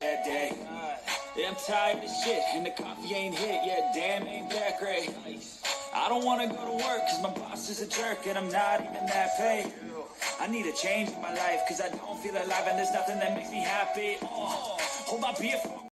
That day. Yeah, I'm tired of shit, and the coffee ain't hit. Yeah, damn, ain't that great. I don't wanna go to work, cause my boss is a jerk, and I'm not even that paid. I need a change in my life, cause I don't feel alive, and there's nothing that makes me happy. Oh, hold my beer for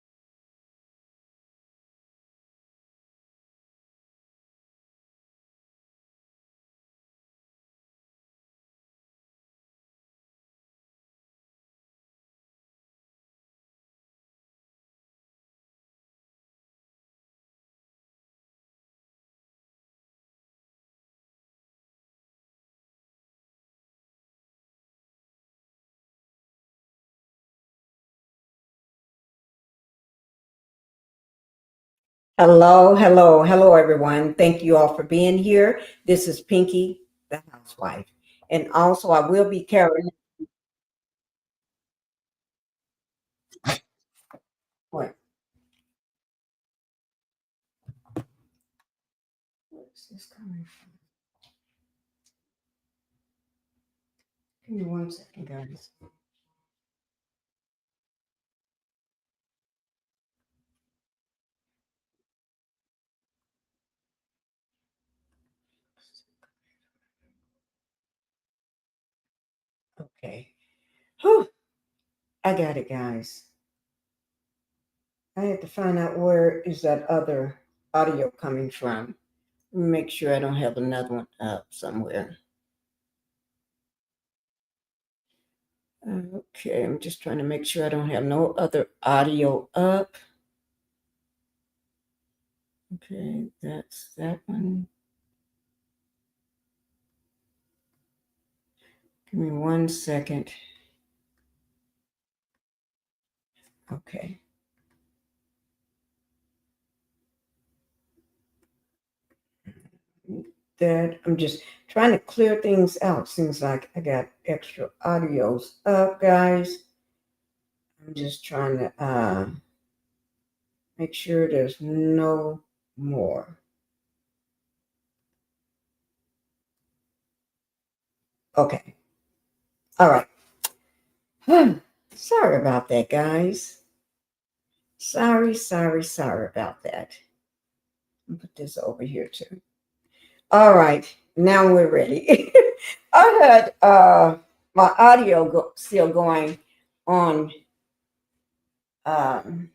Hello, hello, hello, everyone. Thank you all for being here. This is Pinkie the Housewife. And also, I will be carrying. What? Where's this coming from? Give me 1 second, guys. Okay. Whew. I got it, guys. I had to find out where is that other audio coming from. Make sure I don't have another one up somewhere. Okay, I'm just trying to make sure I don't have no other audio up. Okay, that's that one. Give me 1 second. Okay. That I'm just trying to clear things out. Seems like I got extra audios up, guys. I'm just trying to make sure there's no more. Okay. All right. Sorry about that, guys. Sorry about that. I'll put this over here too. All right. Now we're ready. I had my audio still going on. Um,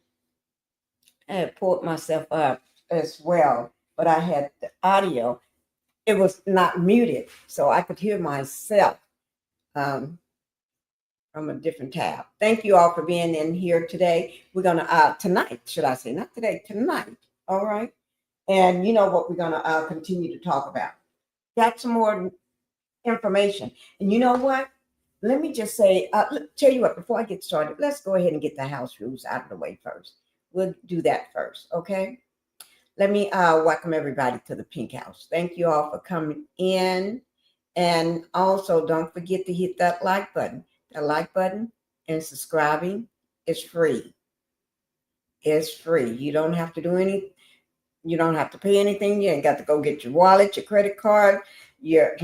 I had pulled myself up as well, but I had the audio. It was not muted, so I could hear myself um, from a different tab. Thank you all for being in here today. We're gonna tonight, should I say, not today, tonight. All right, and you know what we're gonna continue to talk about. Got some more information, and you know what? Let me just say, tell you what. Before I get started, let's go ahead and get the house rules out of the way first. We'll do that first, okay? Let me welcome everybody to the Pink House. Thank you all for coming in. And also, don't forget to hit that like button. The like button and subscribing is free. It's free. You don't have to do you don't have to pay anything. You ain't got to go get your wallet, your credit card, your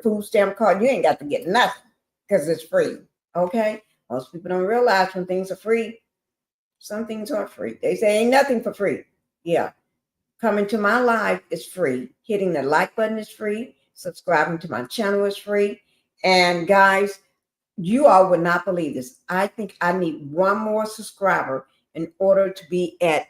food stamp card. You ain't got to get nothing because it's free. Okay? Most people don't realize when things are free, some things are free. They say ain't nothing for free. Yeah. Coming to my live is free. Hitting the like button is free. Subscribing to my channel is free. And guys, you all would not believe this. I think I need one more subscriber in order to be at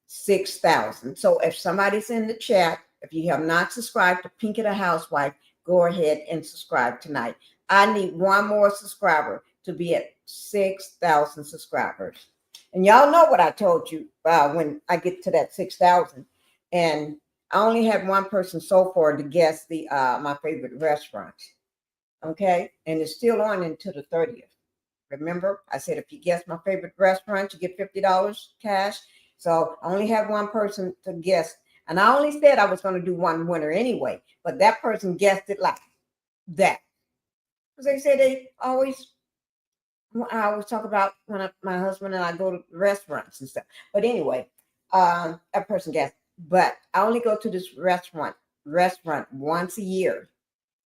6,000. So if somebody's in the chat, if you have not subscribed to Pinkie the Housewife, go ahead and subscribe tonight. I need one more subscriber to be at 6,000 subscribers. And y'all know what I told you when I get to that 6,000. And I only had one person so far to guess the my favorite restaurant. Okay, and it's still on until the 30th. Remember, I said if you guess my favorite restaurant, you get $50 cash. So I only have one person to guess, and I only said I was going to do one winner anyway. But that person guessed it like that because they say I always talk about when my husband and I go to restaurants and stuff. But anyway, that person guessed. But I only go to this restaurant once a year,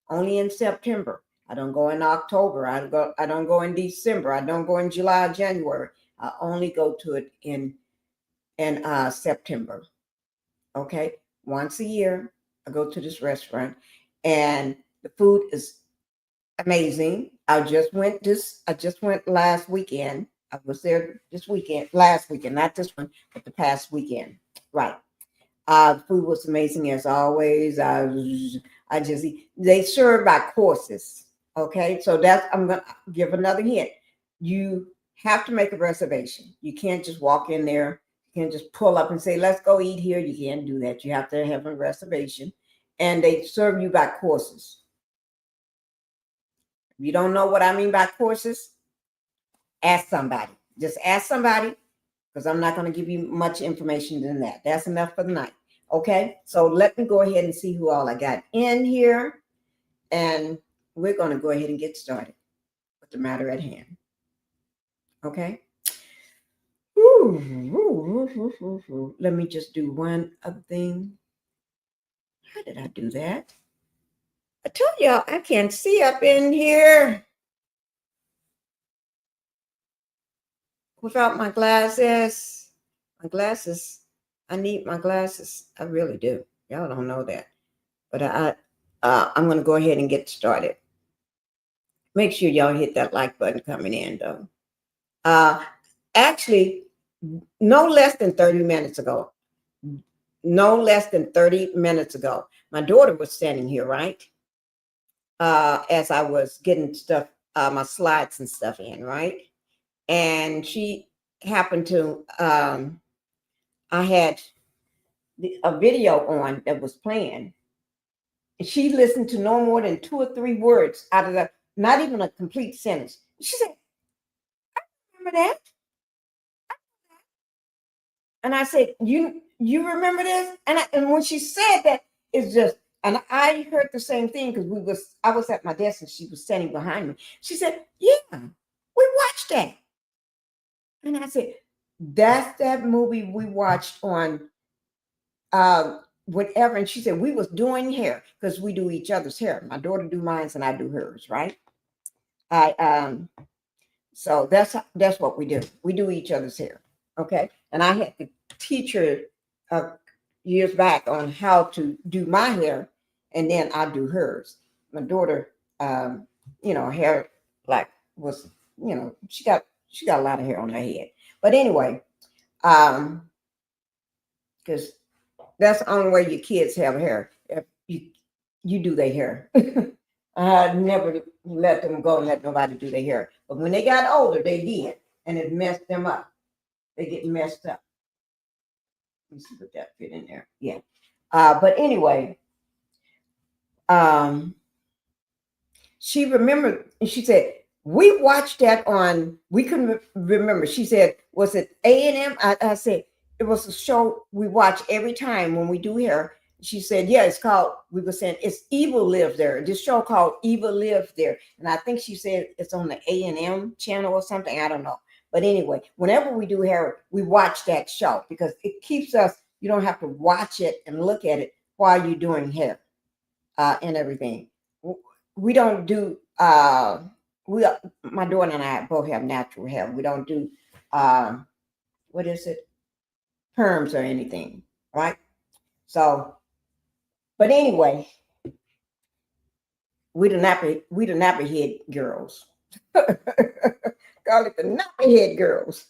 only in September. I don't go in October. I don't go in December. I don't go in July, January. I only go to it in September. Okay, once a year I go to this restaurant, and the food is amazing. I just went last weekend. I was there last weekend, not this one, but the past weekend. Right. The food was amazing as always. I just they serve by courses. Okay, so I'm gonna give another hint. You have to make a reservation. You can't just walk in there. You can't just pull up and say, "Let's go eat here." You can't do that. You have to have a reservation, and they serve you by courses. If you don't know what I mean by courses, ask somebody. Just ask somebody, because I'm not going to give you much information than that. That's enough for the night. Okay, so let me go ahead and see who all I got in here, and we're going to go ahead and get started with the matter at hand. Okay. Let me just do one other thing. How did I do that? I told y'all I can't see up in here without my glasses. My glasses. I need my glasses. I really do. Y'all don't know that. But I'm going to go ahead and get started. Make sure y'all hit that like button coming in, though. Actually, no less than 30 minutes ago, my daughter was standing here, right? As I was getting stuff, my slides and stuff in, right? And she happened to, I had a video on that was playing. And she listened to no more than 2 or 3 words out of not even a complete sentence. She said, "I remember that." And I said, You remember this? And when she said that, it's just, and I heard the same thing, because I was at my desk and she was standing behind me. She said, "Yeah, we watched that." And I said, "That's that movie we watched on whatever." And she said, "We was doing hair," because we do each other's hair. My daughter do mine and I do hers, right? So that's what we do. We do each other's hair. Okay. And I had to teach her years back on how to do my hair, and then I do hers. My daughter, hair like was, she got a lot of hair on her head. But anyway, because that's the only way your kids have hair. If you do their hair. I never let them go and let nobody do their hair. But when they got older, they did, and it messed them up. They get messed up. Let me see if that fit in there. Yeah. But anyway, she remembered, and she said, "We watched that on," we couldn't remember. She said, "Was it A&M?" I said, "It was a show we watch every time when we do hair." She said, "Yeah, it's called," we were saying, "It's Evil Lives There." This show called Evil Lives There. And I think she said it's on the A&M channel or something. I don't know. But anyway, whenever we do hair, we watch that show, because it keeps us, you don't have to watch it and look at it while you're doing hair and everything. We don't do, my daughter and I both have natural hair. We don't do, what is it? Perms or anything, right? So, but anyway, we the nappy head girls. Call it the nappy head girls.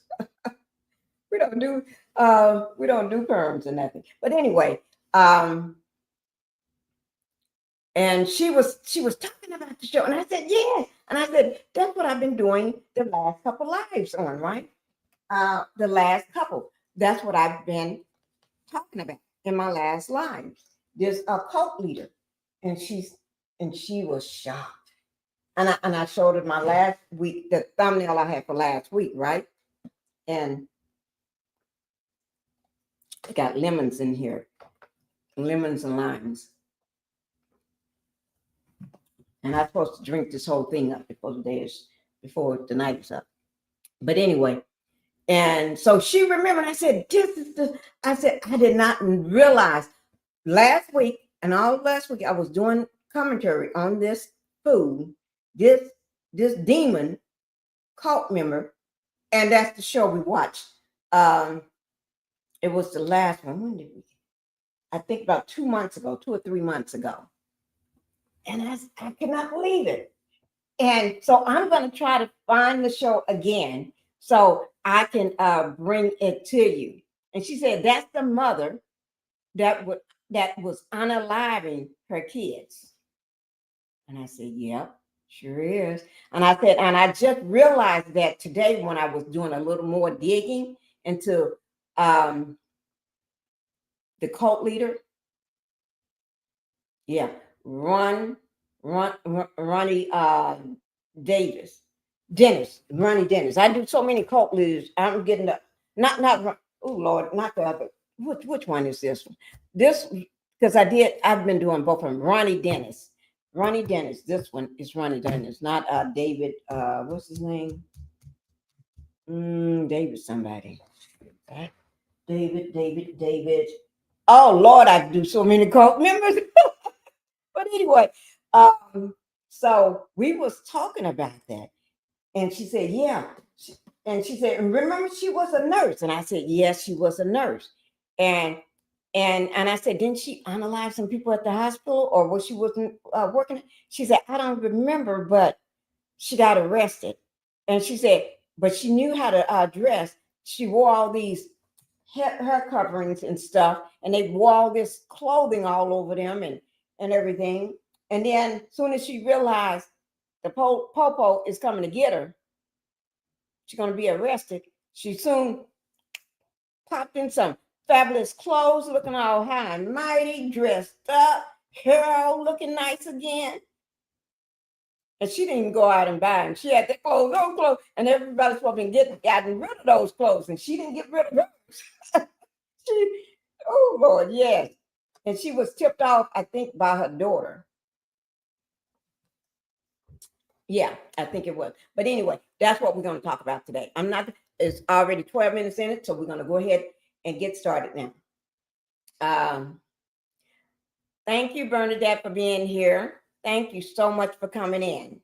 we don't do perms or nothing. But anyway, and she was talking about the show, and I said, "Yeah," and I said, "That's what I've been doing the last couple lives on, right? The last couple. That's what I've been talking about in my last lives. There's a cult leader, and she was shocked. And I showed her my last week, the thumbnail I had for last week, right? And I got lemons in here, lemons and limes. And I'm supposed to drink this whole thing up before the night is up. But anyway, and so she remembered. I said, I did not realize last week and all last week I was doing commentary on this food, this demon cult member And that's the show we watched. It was the last one. When did we? I think about 2 months ago, 2 or 3 months ago. And I cannot believe it. And so I'm going to try to find the show again so I can bring it to you. And she said that's the mother that was unaliving her kids. And I said, yep, sure is. And I said, and I just realized that today when I was doing a little more digging into the cult leader. Yeah, Ronnie Ronnie Dennis. I do so many cult leaders. I'm getting the not oh Lord, not the other. Which one is this one? This because I've been doing both of them. Ronnie Dennis. This one is Ronnie Dennis, not David. What's his name? David somebody. David. Oh Lord, I do so many cult members. But anyway, so we was talking about that, and she said, "Yeah," and she said, "Remember, she was a nurse," and I said, "Yes, she was a nurse," and I said, "Didn't she unalive some people at the hospital, or was she wasn't working?" She said, "I don't remember, but she got arrested," and she said, "But she knew how to dress. She wore all these hair coverings and stuff, and they wore all this clothing all over them and everything. And then as soon as she realized the popo is coming to get her, she's going to be arrested. She soon popped in some fabulous clothes, looking all high and mighty, dressed up, hair all looking nice again. And she didn't even go out and buy them. She had the clothes, and everybody's supposed to be gotten rid of those clothes, and she didn't get rid of hers. Oh Lord, yes. And she was tipped off, I think, by her daughter. Yeah, I think it was. But anyway, that's what we're going to talk about today. It's already 12 minutes in it, so we're going to go ahead and get started now. Thank you, Bernadette, for being here. Thank you so much for coming in.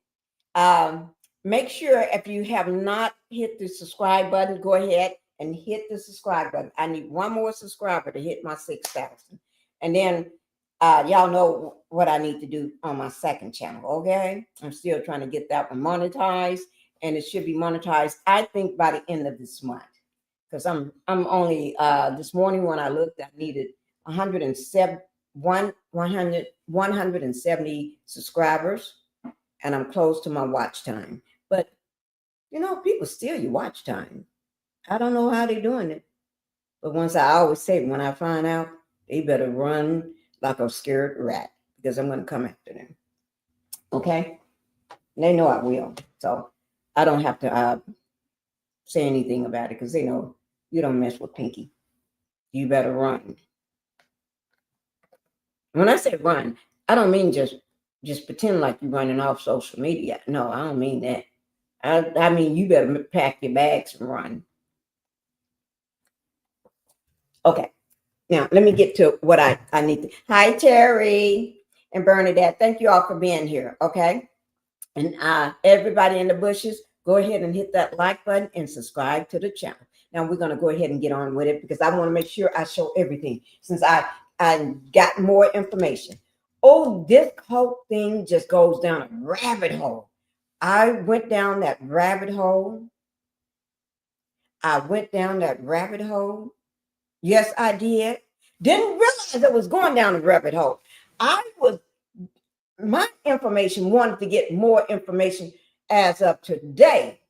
Make sure if you have not hit the subscribe button, go ahead and hit the subscribe button. I need one more subscriber to hit my 6,000. And then y'all know what I need to do on my second channel, okay? I'm still trying to get that one monetized, and it should be monetized, I think, by the end of this month. Because I'm only, this morning when I looked, I needed 170 subscribers, and I'm close to my watch time. But, people steal your watch time. I don't know how they're doing it. But I always say, when I find out, they better run like a scared rat, because I'm going to come after them. Okay? They know I will. So I don't have to say anything about it, because they know you don't mess with Pinkie. You better run. When I say run, I don't mean just pretend like you're running off social media. No, I don't mean that. I mean, you better pack your bags and run. Okay. Now, let me get to what I need to. Hi, Terry and Bernadette. Thank you all for being here. Okay. And everybody in the bushes, go ahead and hit that like button and subscribe to the channel. Now, we're going to go ahead and get on with it, because I want to make sure I show everything, since I got more information. Oh, this whole thing just goes down a rabbit hole. I went down that rabbit hole. Yes, I did. Didn't realize it was going down a rabbit hole. My information wanted to get more information as of today,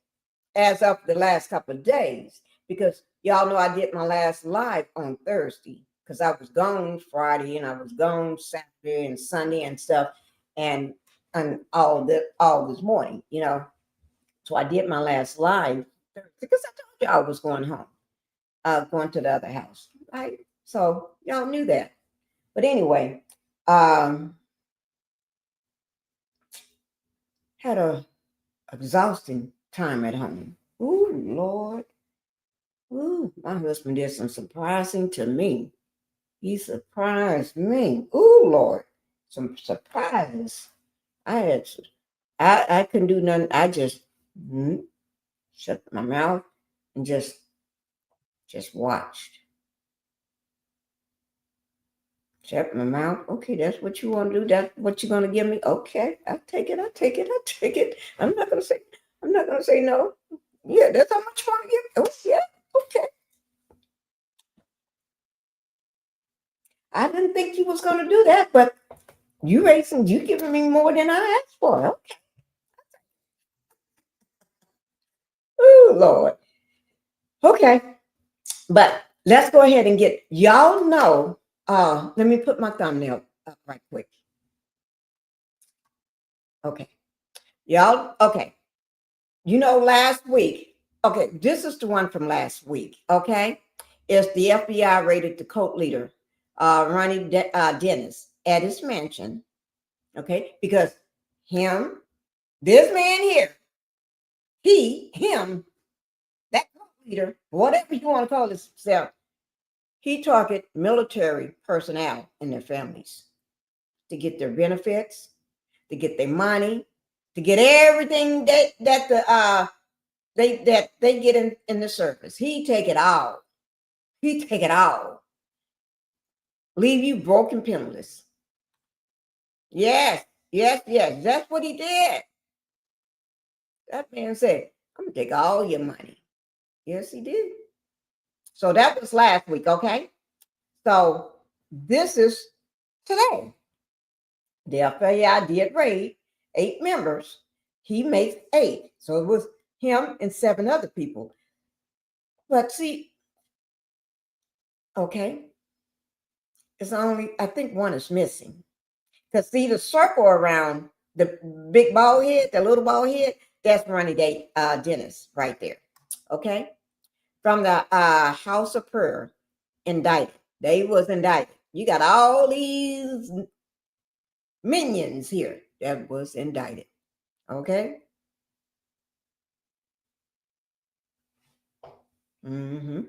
as of the last couple of days, because y'all know I did my last live on Thursday, because I was gone Friday and I was gone Saturday and Sunday and stuff, and all this morning, So I did my last live Thursday, because I told you I was going home, going to the other house, right? So y'all knew that. But anyway, had a exhausting time at home. Ooh, Lord. Ooh, my husband did some surprising to me. He surprised me. Ooh, Lord. Some surprises. I couldn't do nothing. I just shut my mouth and just watched. Shut my mouth. Okay, that's what you want to do. That's what you're gonna give me. Okay, I'll take it. I'll take it. I'll take it. I'm not gonna say no. Yeah, that's how much you want to give me. Oh, yeah, okay. I didn't think you was gonna do that, but you giving me more than I asked for. Okay. Oh Lord. Okay. But let's go ahead and get y'all know. Let me put my thumbnail up right quick. Okay. Y'all, okay. You know, last week, okay, this is the one from last week, okay? It's the FBI raided the cult leader, Ronnie Dennis, at his mansion, okay? Because this man here, him, that cult leader, whatever you want to call himself, he targeted military personnel and their families to get their benefits, to get their money, to get everything they get in the service. He take it all. He take it all. Leave you broken, penniless. Yes, yes, yes. That's what he did. That man said, "I'm gonna take all your money." Yes, he did. So that was last week, okay? So this is today. The FBI did raid 8 members. He makes 8. So it was him and 7 other people. But see, okay, it's only, I think one is missing. Because see the circle around the big bald head, the little bald head, that's Ronnie Dennis right there. Okay. From the House of Prayer, indicted. They was indicted. You got all these minions here that was indicted. Okay. Mm-hmm.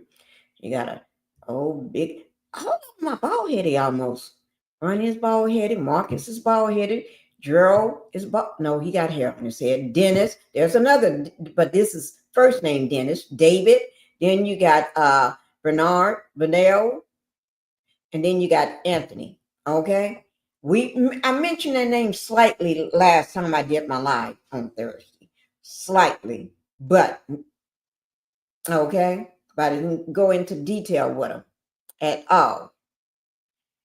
You got a old big, all of my bald headed almost. Ronnie is bald headed. Marcus is bald headed. Gerald is bald. No, he got hair on his head. Dennis. There's another, but this is first name Dennis. David. Then you got Bernard, Benel, and then you got Anthony. Okay. I mentioned their name slightly last time I did my live on Thursday. Slightly, but okay. But I didn't go into detail with them at all.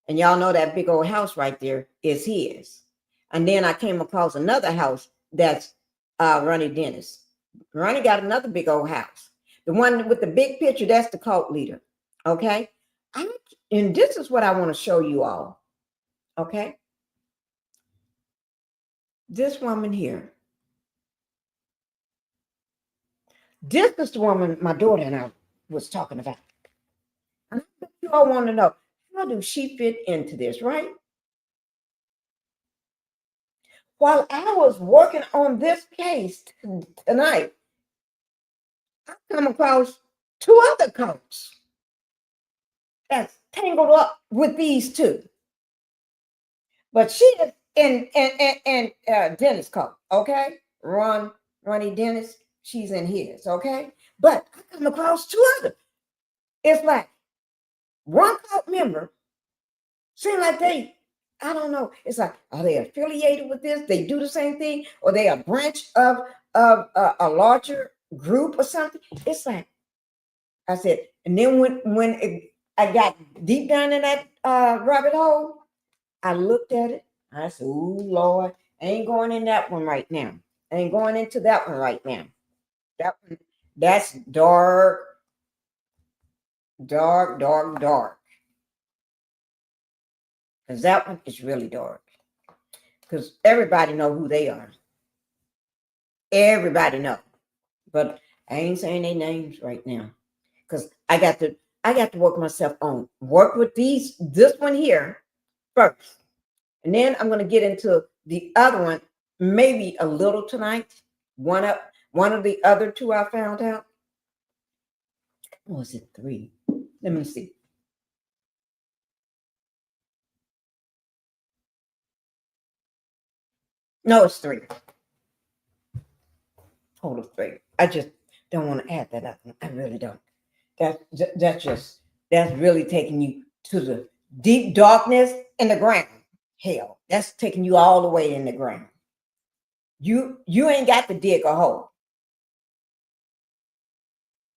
And y'all know that big old house right there is his. And then I came across another house that's Ronnie Dennis. Ronnie got another big old house. The one with the big picture, that's the cult leader. Okay. And this is what I want to show you all. Okay. This woman here. This is the woman my daughter and I was talking about. And you all want to know, how do she fit into this, right? While I was working on this case tonight, I come across 2 other cults that's tangled up with these 2. But she is in Dennis cult, okay? Ronnie Dennis, she's in his, okay? But I come across 2 others. It's like one cult member seem like I don't know. It's like, are they affiliated with this? They do the same thing, or they a branch of a larger group or something? It's like, I said, and then I got deep down in that rabbit hole, I looked at it. I said, "Ooh, Lord, I ain't going in that one right now. I ain't going into that one right now. That one, that's dark, dark, dark, dark. Because that one is really dark. Because everybody know who they are. Everybody know. But I ain't saying their names right now. Because I got to work myself on. Work with this one here first. And then I'm going to get into the other one, maybe a little tonight. One of the other 2 I found out. Or was it 3? Let me see. No, it's 3. Total 3. I just don't want to add that up. I really don't. That's really taking you to the deep darkness in the ground. Hell, that's taking you all the way in the ground. You ain't got to dig a hole.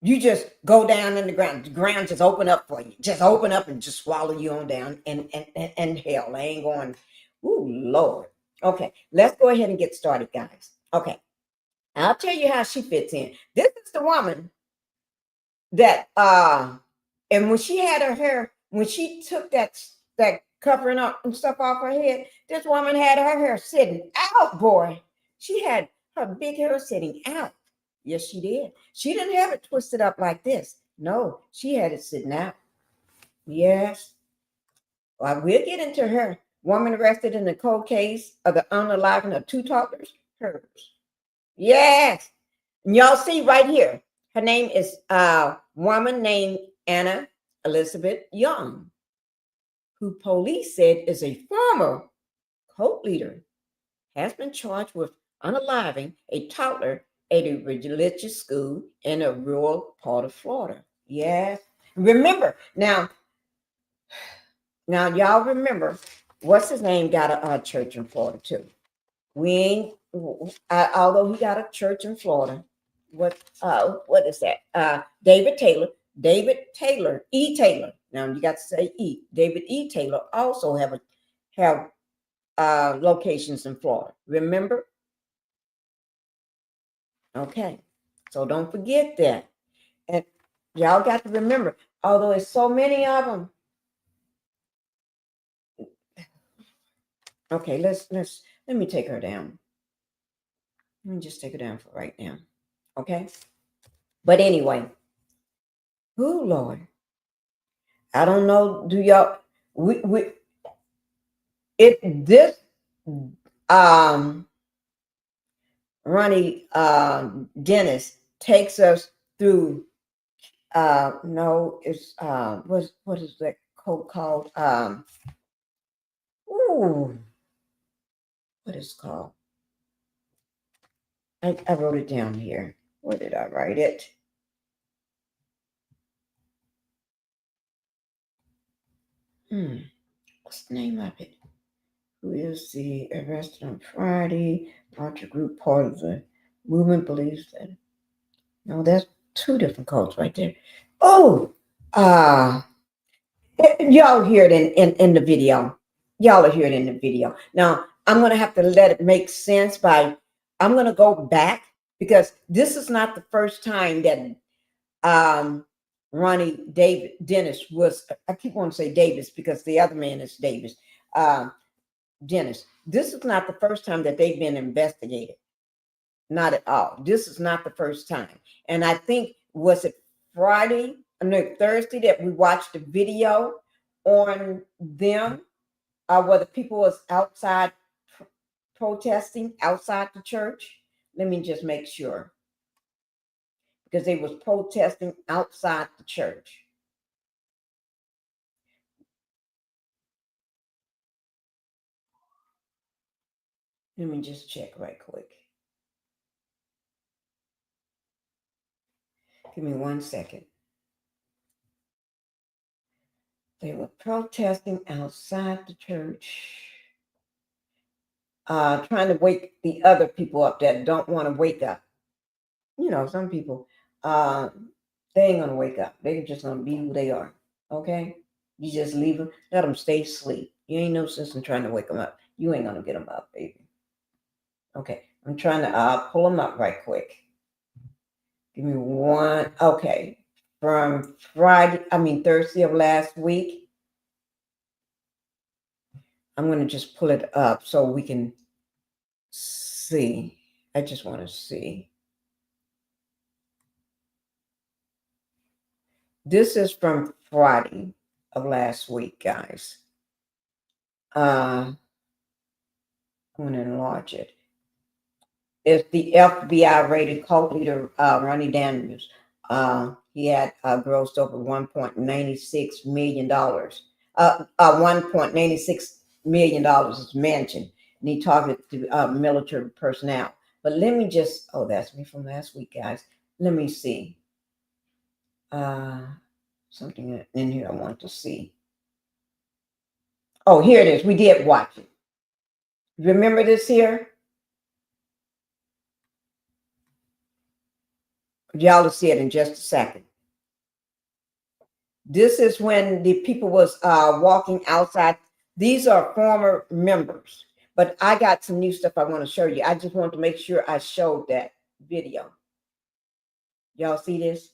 You just go down in the ground. The ground just open up for you. Just open up and just swallow you on down. And hell, I ain't going. Ooh, Lord. Okay, let's go ahead and get started, guys. Okay, I'll tell you how she fits in. This is the woman that and when she had her hair, when she took that covering up and stuff off her head, this woman had her hair sitting out, boy. She had her big hair sitting out. Yes, she did. She didn't have it twisted up like this. No, she had it sitting out. Yes. Well, we'll get into her. Woman arrested in the cold case of the unaliving of two toddlers. Hers. Yes. And y'all see right here. Her name is a woman named Anna Elizabeth Young, who police said is a former cult leader, has been charged with unaliving a toddler at a religious school in a rural part of Florida. Yes. Remember, now y'all remember, what's his name got a church in Florida too. We ain't, although he got a church in Florida. What is that? David Taylor, E. Taylor. Now you got to say E. David E. Taylor also have locations in Florida. Remember? Okay, so don't forget that. And y'all got to remember, although there's so many of them. Okay, let me take her down. Let me just take her down for right now. Okay. But anyway, oh Lord, I don't know. Do y'all this Ronnie Dennis takes us through no, it's what is that code called? Ooh, what is it called? I wrote it down here. Where did I write it? What's the name of it? Who is the arrested on Friday? Archer group part of the movement believes that. No, that's two different codes right there. Oh, y'all hear it in the video. Y'all are hearing it in the video. Now, I'm going to have to let it make sense I'm going to go back because this is not the first time that Ronnie Dennis was, I keep wanting to say Davis because the other man is Davis. Dennis. This is not the first time that they've been investigated. Not at all. This is not the first time. And I think, was it Thursday that we watched a video on them where the people was outside protesting outside the church? Let me just make sure. Because they was protesting outside the church. Let me just check right quick. Give me 1 second. They were protesting outside the church, trying to wake the other people up that don't want to wake up. You know, some people, they ain't going to wake up. They're just going to be who they are. Okay? You just leave them, let them stay asleep. You ain't no sense in trying to wake them up. You ain't going to get them up, baby. Okay. I'm trying to pull them up right quick. Give me one. Okay. From Thursday of last week. I'm going to just pull it up so we can see. I just want to see. This is from Friday of last week, guys. I'm going to enlarge it. It's the FBI rated cult leader, RONY DENIS. He had grossed over $1.96 million. $1.96 million is mentioned. And he targeted the military personnel. But let me just, that's me from last week, guys. let me see. Something in here I want to see. Oh, here it is. We did watch it. Remember this here? Y'all will see it in just a second. This is when the people was walking outside. These are former members, but I got some new stuff I want to show you. I just want to make sure I showed that video. Y'all see this?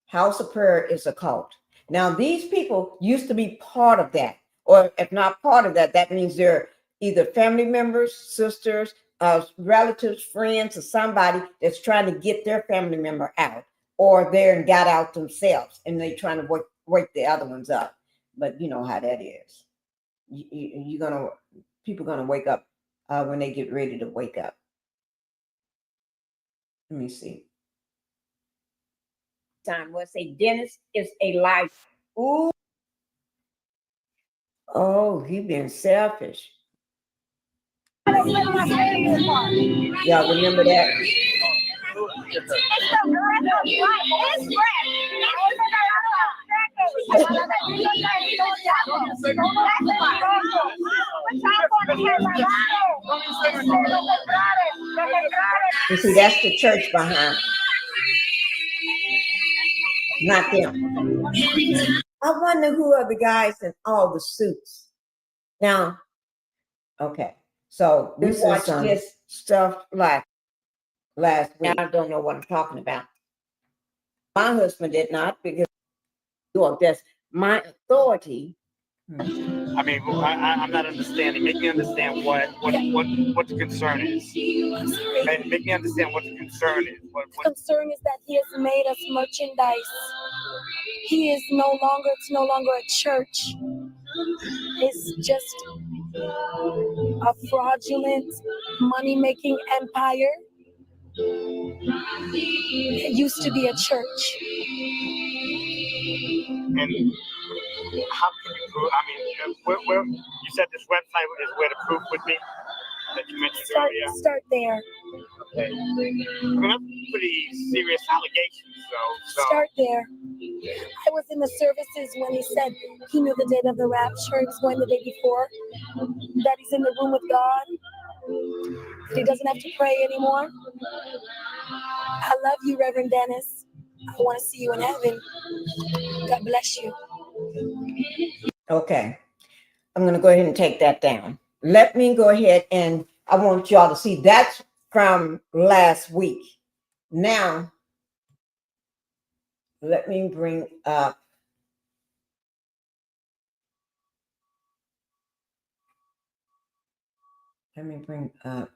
House of Prayer is a cult. Now, these people used to be part of that, or if not part of that, that means they're either family members, sisters, relatives, friends, or somebody that's trying to get their family member out, or they're and got out themselves and they trying to wake the other ones up. But you know how that is. People gonna wake up when they get ready to wake up. Let me see. Time we'll say Dennis is a liar. Ooh. Oh, he been selfish. Y'all remember that? You see, that's the church behind. Not them. I wonder who are the guys in all the suits. Now, okay, so we watched this stuff like last week. I don't know what I'm talking about. My husband did not, because that's my authority. I mean, I'm not understanding. Make me understand what the concern is. Make me understand what the concern is. The concern is that he has made us merchandise. It's no longer a church. It's just a fraudulent money-making empire. It used to be a church. And how can you prove? I mean, where you said this website is where the proof would be that you mentioned earlier. Start there. Okay. I mean, that's pretty serious allegations. So start there. I was in the services when he said he knew the date of the rapture. He was going the day before. That he's in the room with God. That he doesn't have to pray anymore. I love you, Reverend Dennis. I want to see you in heaven. God bless you. Okay, I'm going to go ahead and take that down. Let me go ahead, and I want y'all to see that's from last week. Now, let me bring up. Let me bring up.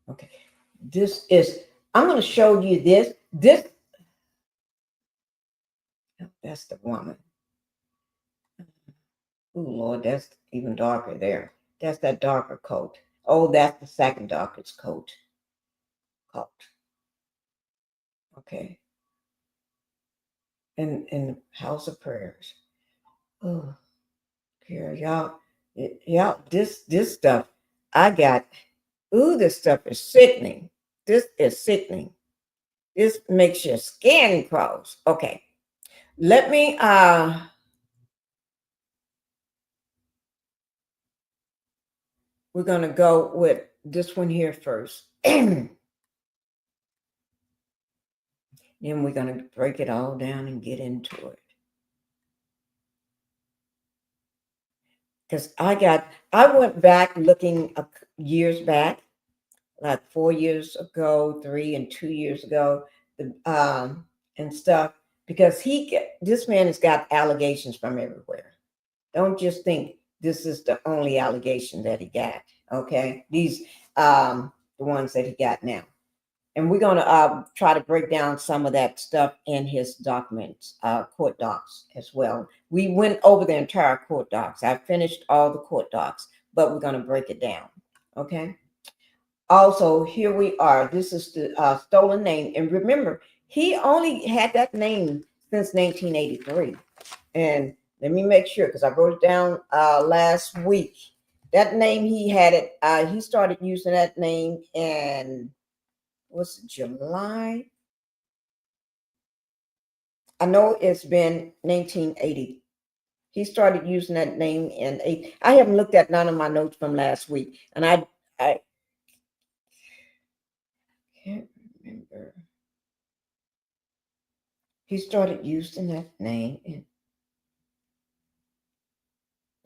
Okay, this is. I'm going to show you this. That's the woman. Oh Lord, that's even darker there. That's that darker coat. Oh, that's the second darkest coat. Okay. In the House of Prayers. Oh, here, y'all, this stuff I got. Ooh, this stuff is sickening. This is sickening. This makes your skin crawl. Okay. Let me we're gonna go with this one here first. Then we're gonna break it all down and get into it. Because I went back looking years back, like 4 years ago, 3 and 2 years ago, and stuff, because this man has got allegations from everywhere. Don't just think this is the only allegation that he got. Okay, these the ones that he got now, and we're gonna try to break down some of that stuff in his documents, court docs as well. We went over the entire court docs. I finished all the court docs, but we're gonna break it down. Okay. Also, here we are. This is the stolen name, and remember, he only had that name since 1983. And let me make sure, because I wrote it down last week. That name, he had it. He started using that name in was it July? I know it's been 1980. He started using that name in eight. I haven't looked at none of my notes from last week, and I can't remember. He started using that name in.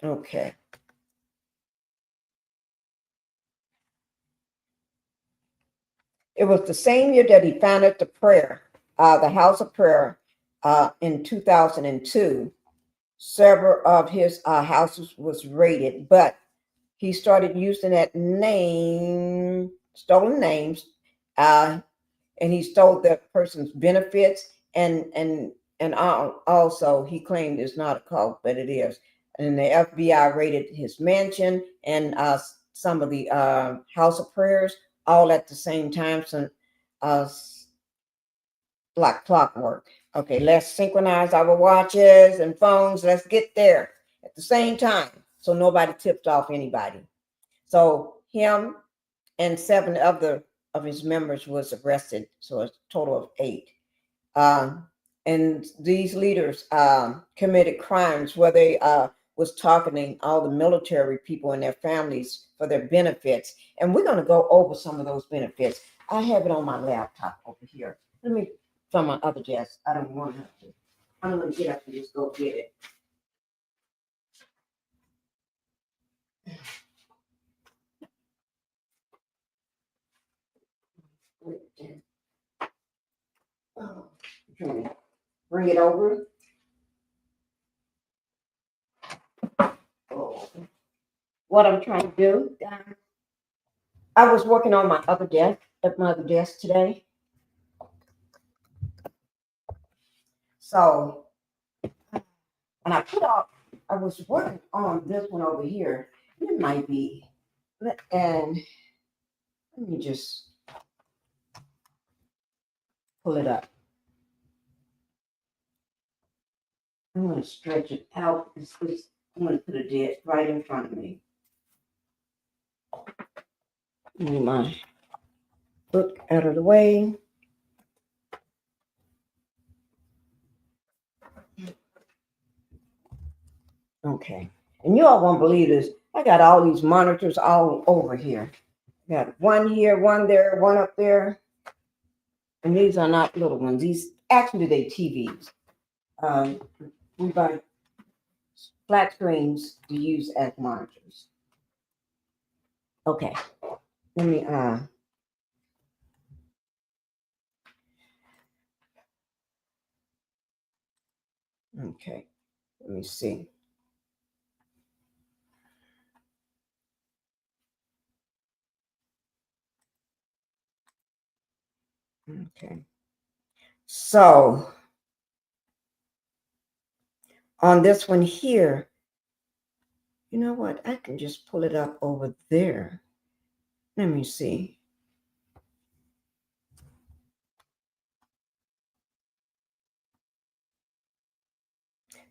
Okay. It was the same year that he founded the House of Prayer, in 2002. Several of his houses was raided, but he started using that name, stolen names, and he stole that person's benefits, and also he claimed it's not a cult, but it is. And the FBI raided his mansion and some of the House of Prayers all at the same time. So, like clockwork. Okay, let's synchronize our watches and phones. Let's get there at the same time so nobody tipped off anybody. So him and 7 of his members was arrested. So a total of 8. And these leaders committed crimes where they was targeting all the military people and their families for their benefits. And we're going to go over some of those benefits. I have it on my laptop over here. Let me, from my other desk. I don't want to have to. I'm going to get up and just go get it. Oh, bring it over. Oh. What I'm trying to do, I was working on my other desk today. So when I was working on this one over here. It might be, and let me just pull it up. I'm going to stretch it out. I'm going to put a desk right in front of me. Move my book out of the way. Okay. And you all won't believe this. I got all these monitors all over here. I got one here, one there, one up there. And these are not little ones. These actually they TVs. We buy flat screens to use as monitors. Okay. Let me okay. Let me see. Okay. So on this one here, you know what? I can just pull it up over there. Let me see.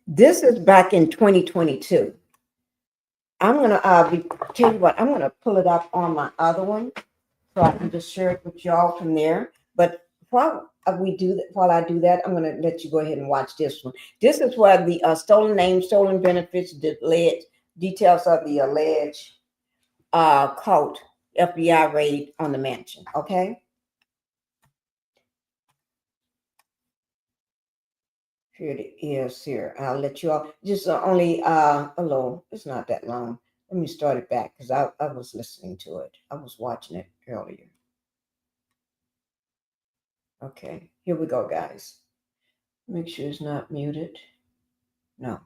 This is back in 2022. I'm gonna tell you what. I'm gonna pull it up on my other one, so I can just share it with y'all from there. But while I do that, I'm gonna let you go ahead and watch this one. This is where the stolen names, stolen benefits, details of the alleged cult FBI raid on the mansion. Okay. Here it is here. I'll let you all just only hello. It's not that long. Let me start it back because I was listening to it. I was watching it earlier. Okay, here we go, guys. Make sure it's not muted. No.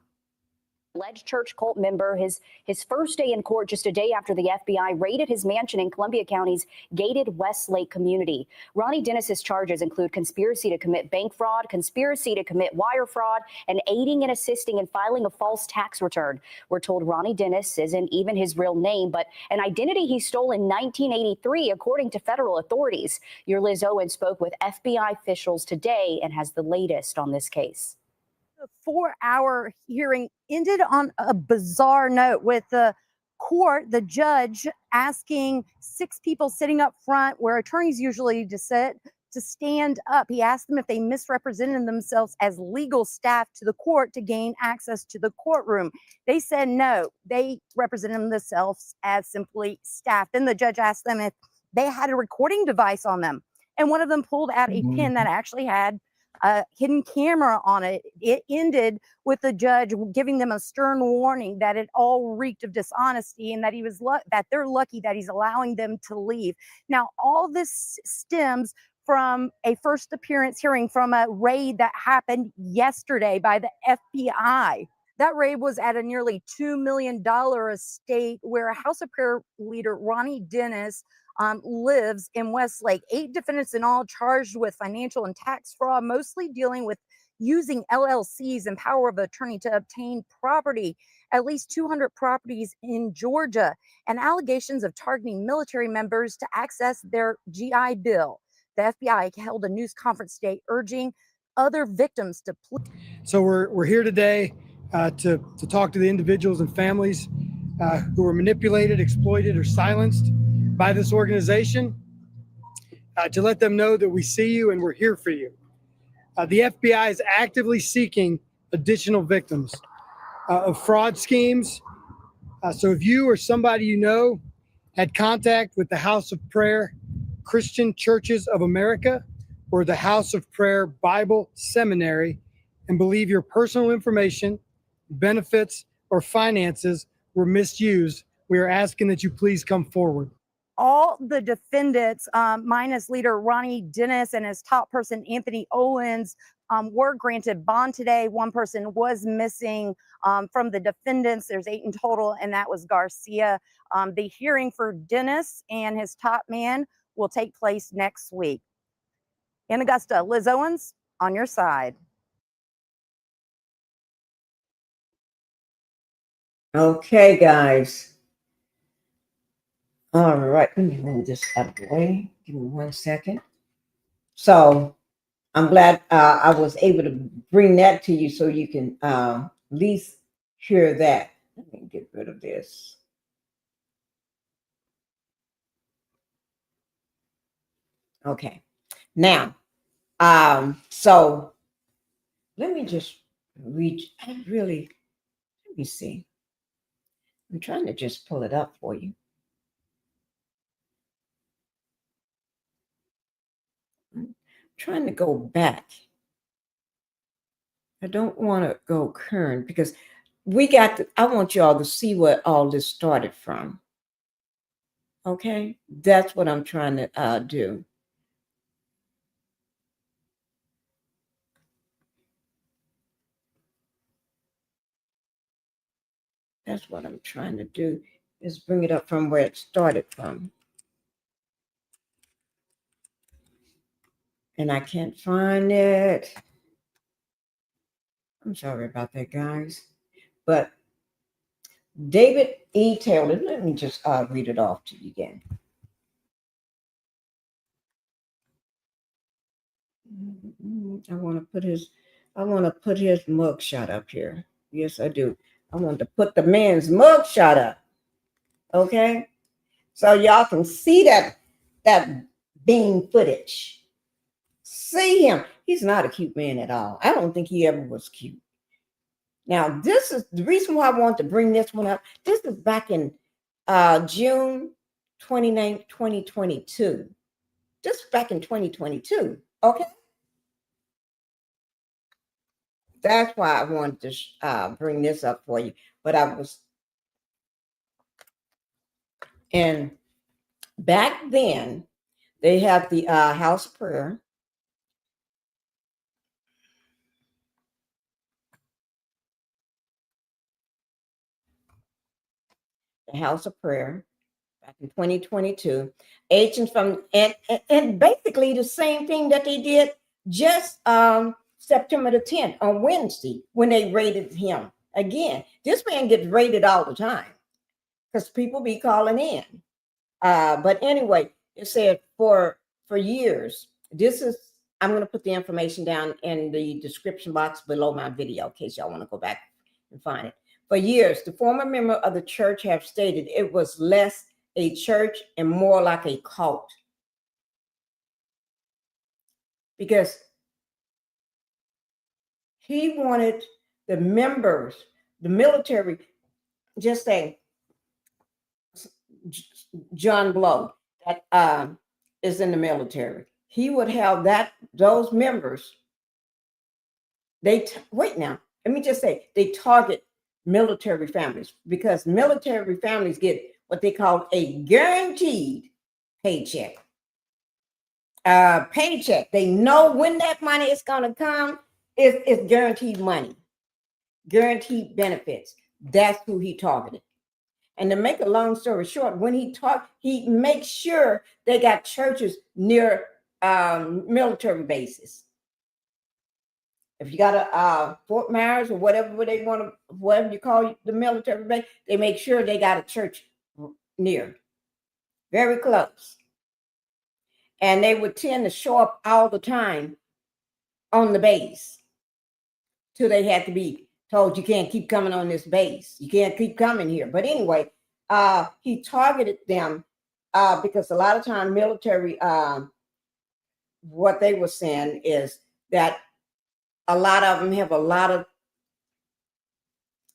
Alleged church cult member, his first day in court just a day after the FBI raided his mansion in Columbia County's gated Westlake community. RONY Denis's charges include conspiracy to commit bank fraud, conspiracy to commit wire fraud, and aiding and assisting in filing a false tax return. We're told RONY Denis isn't even his real name, but an identity he stole in 1983, according to federal authorities. Your Liz Owen spoke with FBI officials today and has the latest on this case. The 4-hour hearing ended on a bizarre note with the court, the judge asking 6 people sitting up front where attorneys usually just sit to stand up. He asked them if they misrepresented themselves as legal staff to the court to gain access to the courtroom. They said no, they represented themselves as simply staff. Then the judge asked them if they had a recording device on them. And one of them pulled out a pen that actually had a hidden camera on it. It ended with the judge giving them a stern warning that it all reeked of dishonesty and that that they're lucky that he's allowing them to leave. Now, all this stems from a first appearance hearing from a raid that happened yesterday by the FBI. That raid was at a nearly $2 million estate where a House of Prayer leader, RONY DENIS, lives in Westlake. 8 defendants in all charged with financial and tax fraud, mostly dealing with using LLCs and power of attorney to obtain property, at least 200 properties in Georgia, and allegations of targeting military members to access their GI Bill. The FBI held a news conference today urging other victims to plead. So we're here today to talk to the individuals and families who were manipulated, exploited, or silenced by this organization, to let them know that we see you and we're here for you. The FBI is actively seeking additional victims of fraud schemes. So if you or somebody you know had contact with the House of Prayer Christian Churches of America or the House of Prayer Bible Seminary and believe your personal information, benefits, or finances were misused, we are asking that you please come forward. All the defendants, minus leader RONY DENIS and his top person, Anthony Owens, were granted bond today. 1 person was missing from the defendants. There's 8 in total, and that was Garcia. The hearing for DENIS and his top man will take place next week. In Augusta, Liz Owens, on your side. Okay, guys. All right, let me move this out of the way. Give me 1 second. So I'm glad I was able to bring that to you so you can at least hear that. Let me get rid of this. Okay. Now, so let me just read. Let me see. I'm trying to just pull it up for you. I'm trying to go back. I don't want to go current because I want y'all to see where all this started from. Okay? That's what I'm trying to do. That's what I'm trying to do, is bring it up from where it started from. And I can't find it. I'm sorry about that, guys. But David E. Taylor, let me just read it off to you again. I want to put his mugshot up here. Yes, I do. I want to put the man's mugshot up. Okay? So y'all can see that beam footage. See him. He's not a cute man at all. I don't think he ever was cute. Now, this is the reason why I want to bring this one up. This is back in June 29th, 2022. This is back in 2022. Okay? That's why I wanted to bring this up for you. But and back then, they have the House of Prayer. The House of Prayer back in 2022. Agents from, and basically the same thing that they did just September the 10th on Wednesday when they raided him again. This man gets raided all the time because people be calling in. But anyway, it said for years, I'm going to put the information down in the description box below my video in case y'all want to go back and find it. For years, the former member of the church have stated it was less a church and more like a cult. Because he wanted the members, the military, just say John Blow that is in the military. He would have those members. Wait now. Let me just say they target military families because military families get what they call a guaranteed paycheck. Paycheck. They know when that money is going to come. It's guaranteed money, guaranteed benefits. That's who he targeted. And to make a long story short, when he makes sure they got churches near military bases. If you got a Fort Myers or whatever you call the military base, they make sure they got a church near, very close. And they would tend to show up all the time on the base till they had to be told, you can't keep coming on this base. You can't keep coming here. But anyway, he targeted them because a lot of time military, what they were saying is that a lot of them have a lot of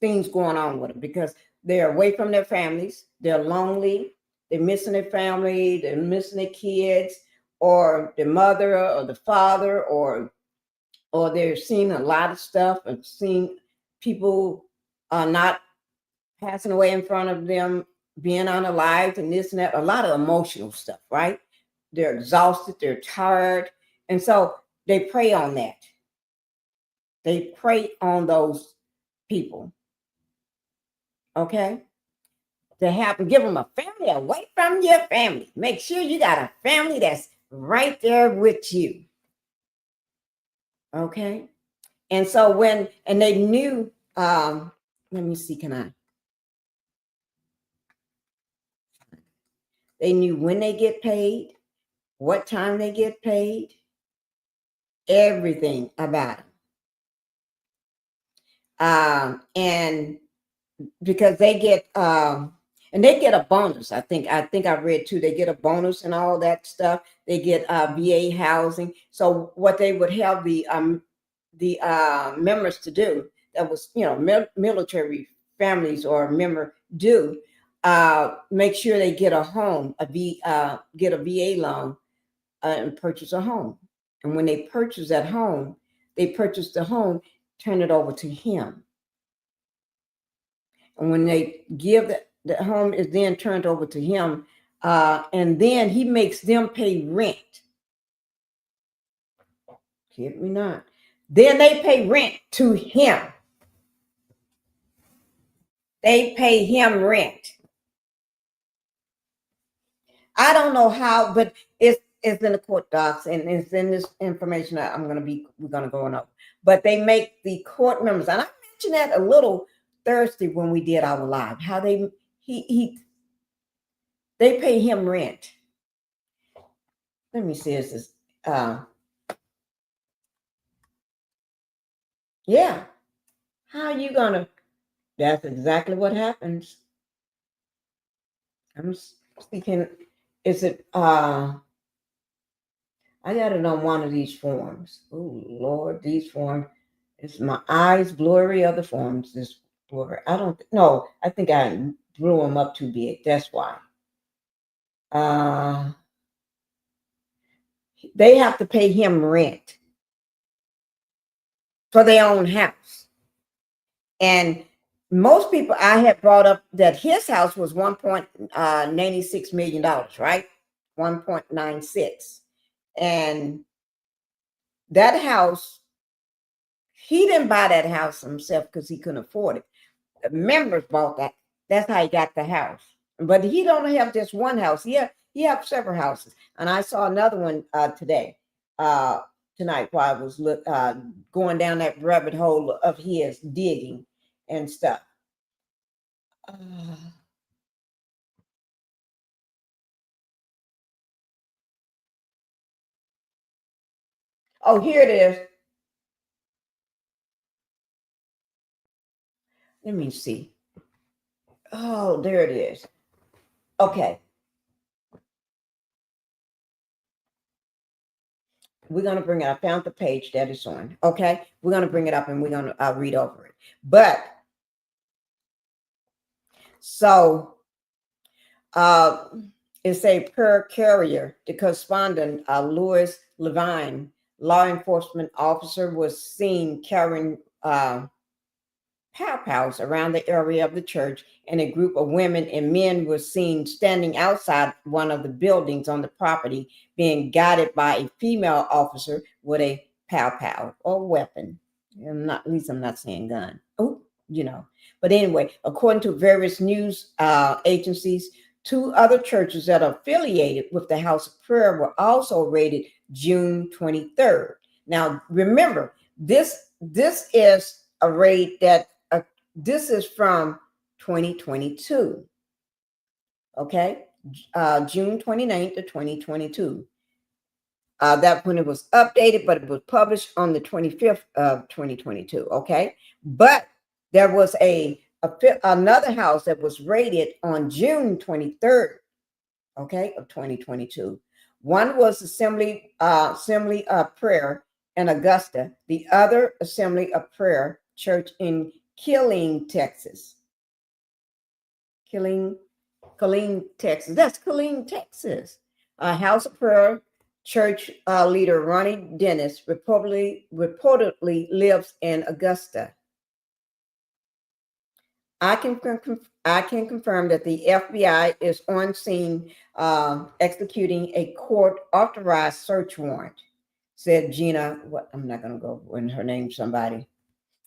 things going on with them because they're away from their families. They're lonely. They're missing their family. They're missing their kids or their mother or the father, or they're seeing a lot of stuff and seeing people not passing away in front of them, being unalived and this and that, a lot of emotional stuff, right? They're exhausted, they're tired. And so they prey on that. They prey on those people. Okay? To give them a family away from your family. Make sure you got a family that's right there with you. Okay? And so they knew, let me see, they knew when they get paid, what time they get paid, everything about them. And because they get, and they get a bonus. I think I read too, they get a bonus and all that stuff. They get VA housing. So what they would have the members to do, that was, military families or member do, make sure they get a home, get a VA loan and purchase a home. And when they purchase that home, turn it over to him. And when they give the home is then turned over to him, and then he makes them pay rent. Kid me not. Then they pay rent to him. They pay him rent. I don't know how, but it's in the court docs and it's in this information that we're gonna go on up. But they make the court members, and I mentioned that a little Thursday when we did our live, how they pay him rent. Let me see, is this yeah. How are you gonna? That's exactly what happens. I'm speaking. Is it? I got it on one of these forms. Oh Lord, these forms. It's my eyes blurry. Other forms. This blurry. I don't know. I think I drew them up too big. That's why. They have to pay him rent for their own house. And most people, I had brought up that his house was $1.96 million, right? 1.96. And that house, he didn't buy that house himself because he couldn't afford it. The members bought that. That's how he got the house. But he don't have just one house. He have several houses. And I saw another one tonight while I was going down that rabbit hole of his digging and stuff. Oh, here it is. Let me see. Oh, there it is. Okay. We're going to bring it. I found the page that it's on. Okay. We're going to bring it up and we're going to read over it. But so it's a per carrier. The correspondent, Louis Levine, law enforcement officer, was seen carrying pow-pows around the area of the church, and a group of women and men were seen standing outside one of the buildings on the property, being guided by a female officer with a pow-pow or weapon. At least I'm not saying gun. Oh, But anyway, according to various news agencies, 2 other churches that are affiliated with the House of Prayer were also raided June 23rd. Now, remember, this is a raid that this is from 2022. Okay, June 29th of 2022. That when it was updated, but it was published on the 25th of 2022. Okay, but there was another house that was raided on June 23rd. Okay, of 2022. One was Assembly of Prayer in Augusta. The other Assembly of Prayer Church in Killeen, Texas. Killeen, Texas. That's Killeen, Texas. House of Prayer Church leader RONY DENIS reportedly lives in Augusta. I can confirm that the FBI is on scene executing a court-authorized search warrant, said Gina. I'm not going to go in her name, somebody.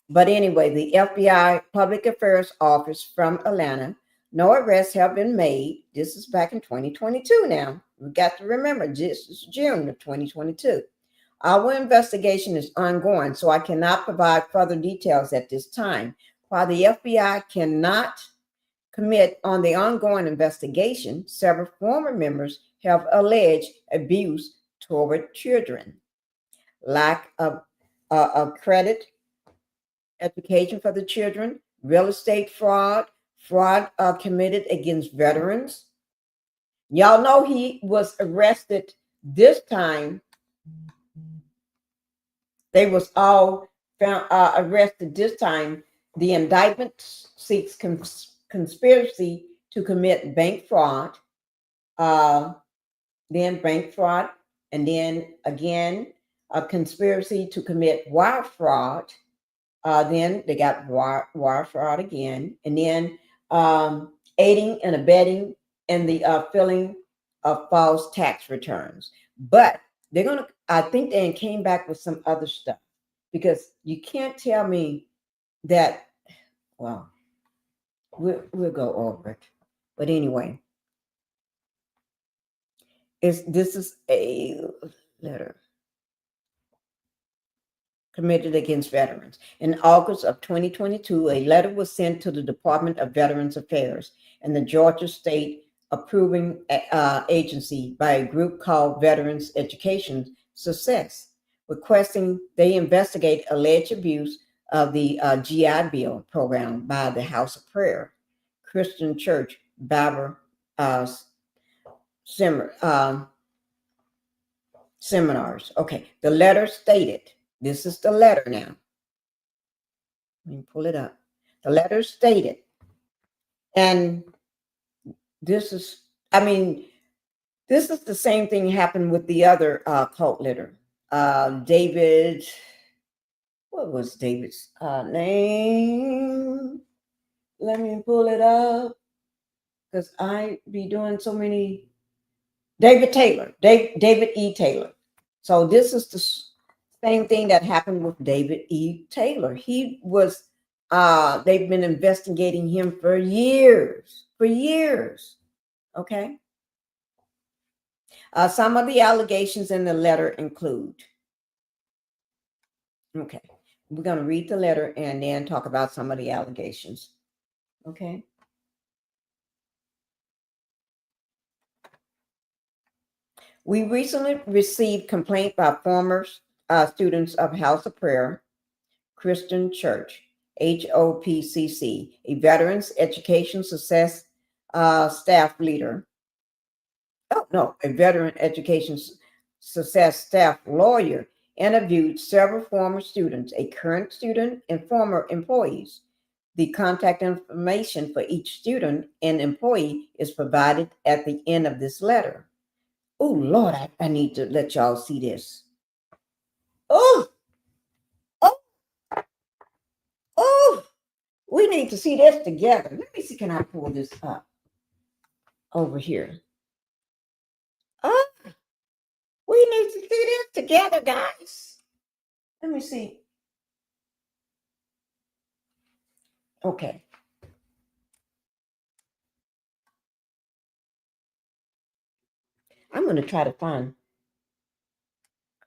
But anyway, the FBI Public Affairs Office from Atlanta, no arrests have been made. This is back in 2022 now. We got to remember, this is June of 2022. Our investigation is ongoing, so I cannot provide further details at this time. While the FBI cannot commit on the ongoing investigation, several former members have alleged abuse toward children, lack of credit, education for the children, real estate fraud committed against veterans. Y'all know he was arrested this time. They was all found arrested this time. The indictment seeks conspiracy to commit bank fraud, then bank fraud, and then again a conspiracy to commit wire fraud. Then they got wire fraud again, and then aiding and abetting in the filling of false tax returns. But they're gonna. I think they came back with some other stuff, because you can't tell me that. Well, we'll go over it. But anyway, this is a letter committed against veterans. In August of 2022, a letter was sent to the Department of Veterans Affairs and the Georgia State Approving Agency by a group called Veterans Education Success, requesting they investigate alleged abuse of the GI Bill program by the House of Prayer Christian Church Bible seminars. Okay, the letter stated, this is the letter now. Let me pull it up. The letter stated, and this is the same thing happened with the other cult leader. David, what was David's name? Let me pull it up, because I be doing so many. David Taylor, David E. Taylor. So this is the same thing that happened with David E. Taylor. He was, they've been investigating him for years. Okay. Some of the allegations in the letter include, okay, we're going to read the letter and then talk about some of the allegations. Okay. We recently received complaint by former students of House of Prayer Christian Church HOPCC, a Veterans Education Success staff leader. Oh, no, a Veteran Education Success staff lawyer interviewed several former students, a current student, and former employees. The contact information for each student and employee is provided at the end of this letter. Oh, Lord, I need to let y'all see this. Oh, oh, oh, we need to see this together. Let me see, can I pull this up over here? Oh, we need to see this together, guys. Let me see. Okay. I'm going to try to find.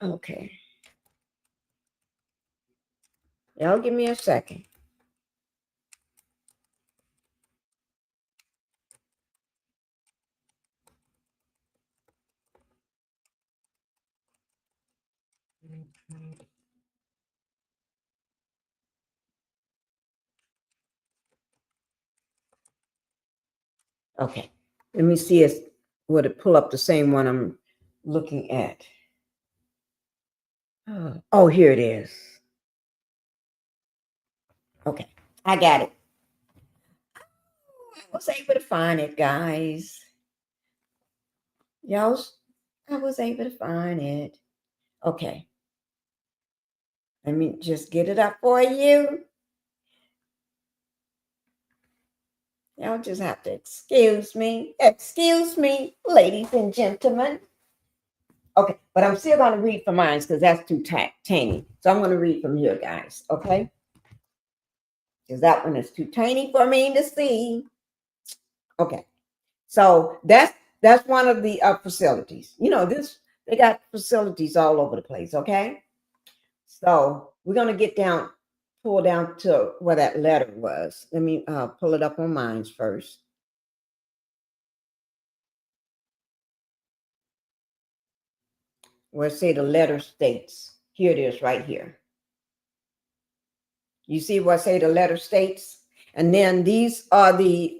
Okay. Y'all give me a second. Okay. Let me see if would it pull up the same one I'm looking at. Oh, here it is. Okay. I got it. I was able to find it, guys. Y'all, I was able to find it. Okay. Let me just get it up for you. Y'all just have to excuse me. Excuse me, ladies and gentlemen. Okay, but I'm still going to read from mine because that's too tiny. So I'm going to read from here, guys. Okay? Because that one is too tiny for me to see. Okay. So that's one of the facilities. You know, they got facilities all over the place. Okay. So we're going to pull down to where that letter was. Let me pull it up on mine first. Where it say the letter states. Here it is right here. You see what say the letter states? And then these are the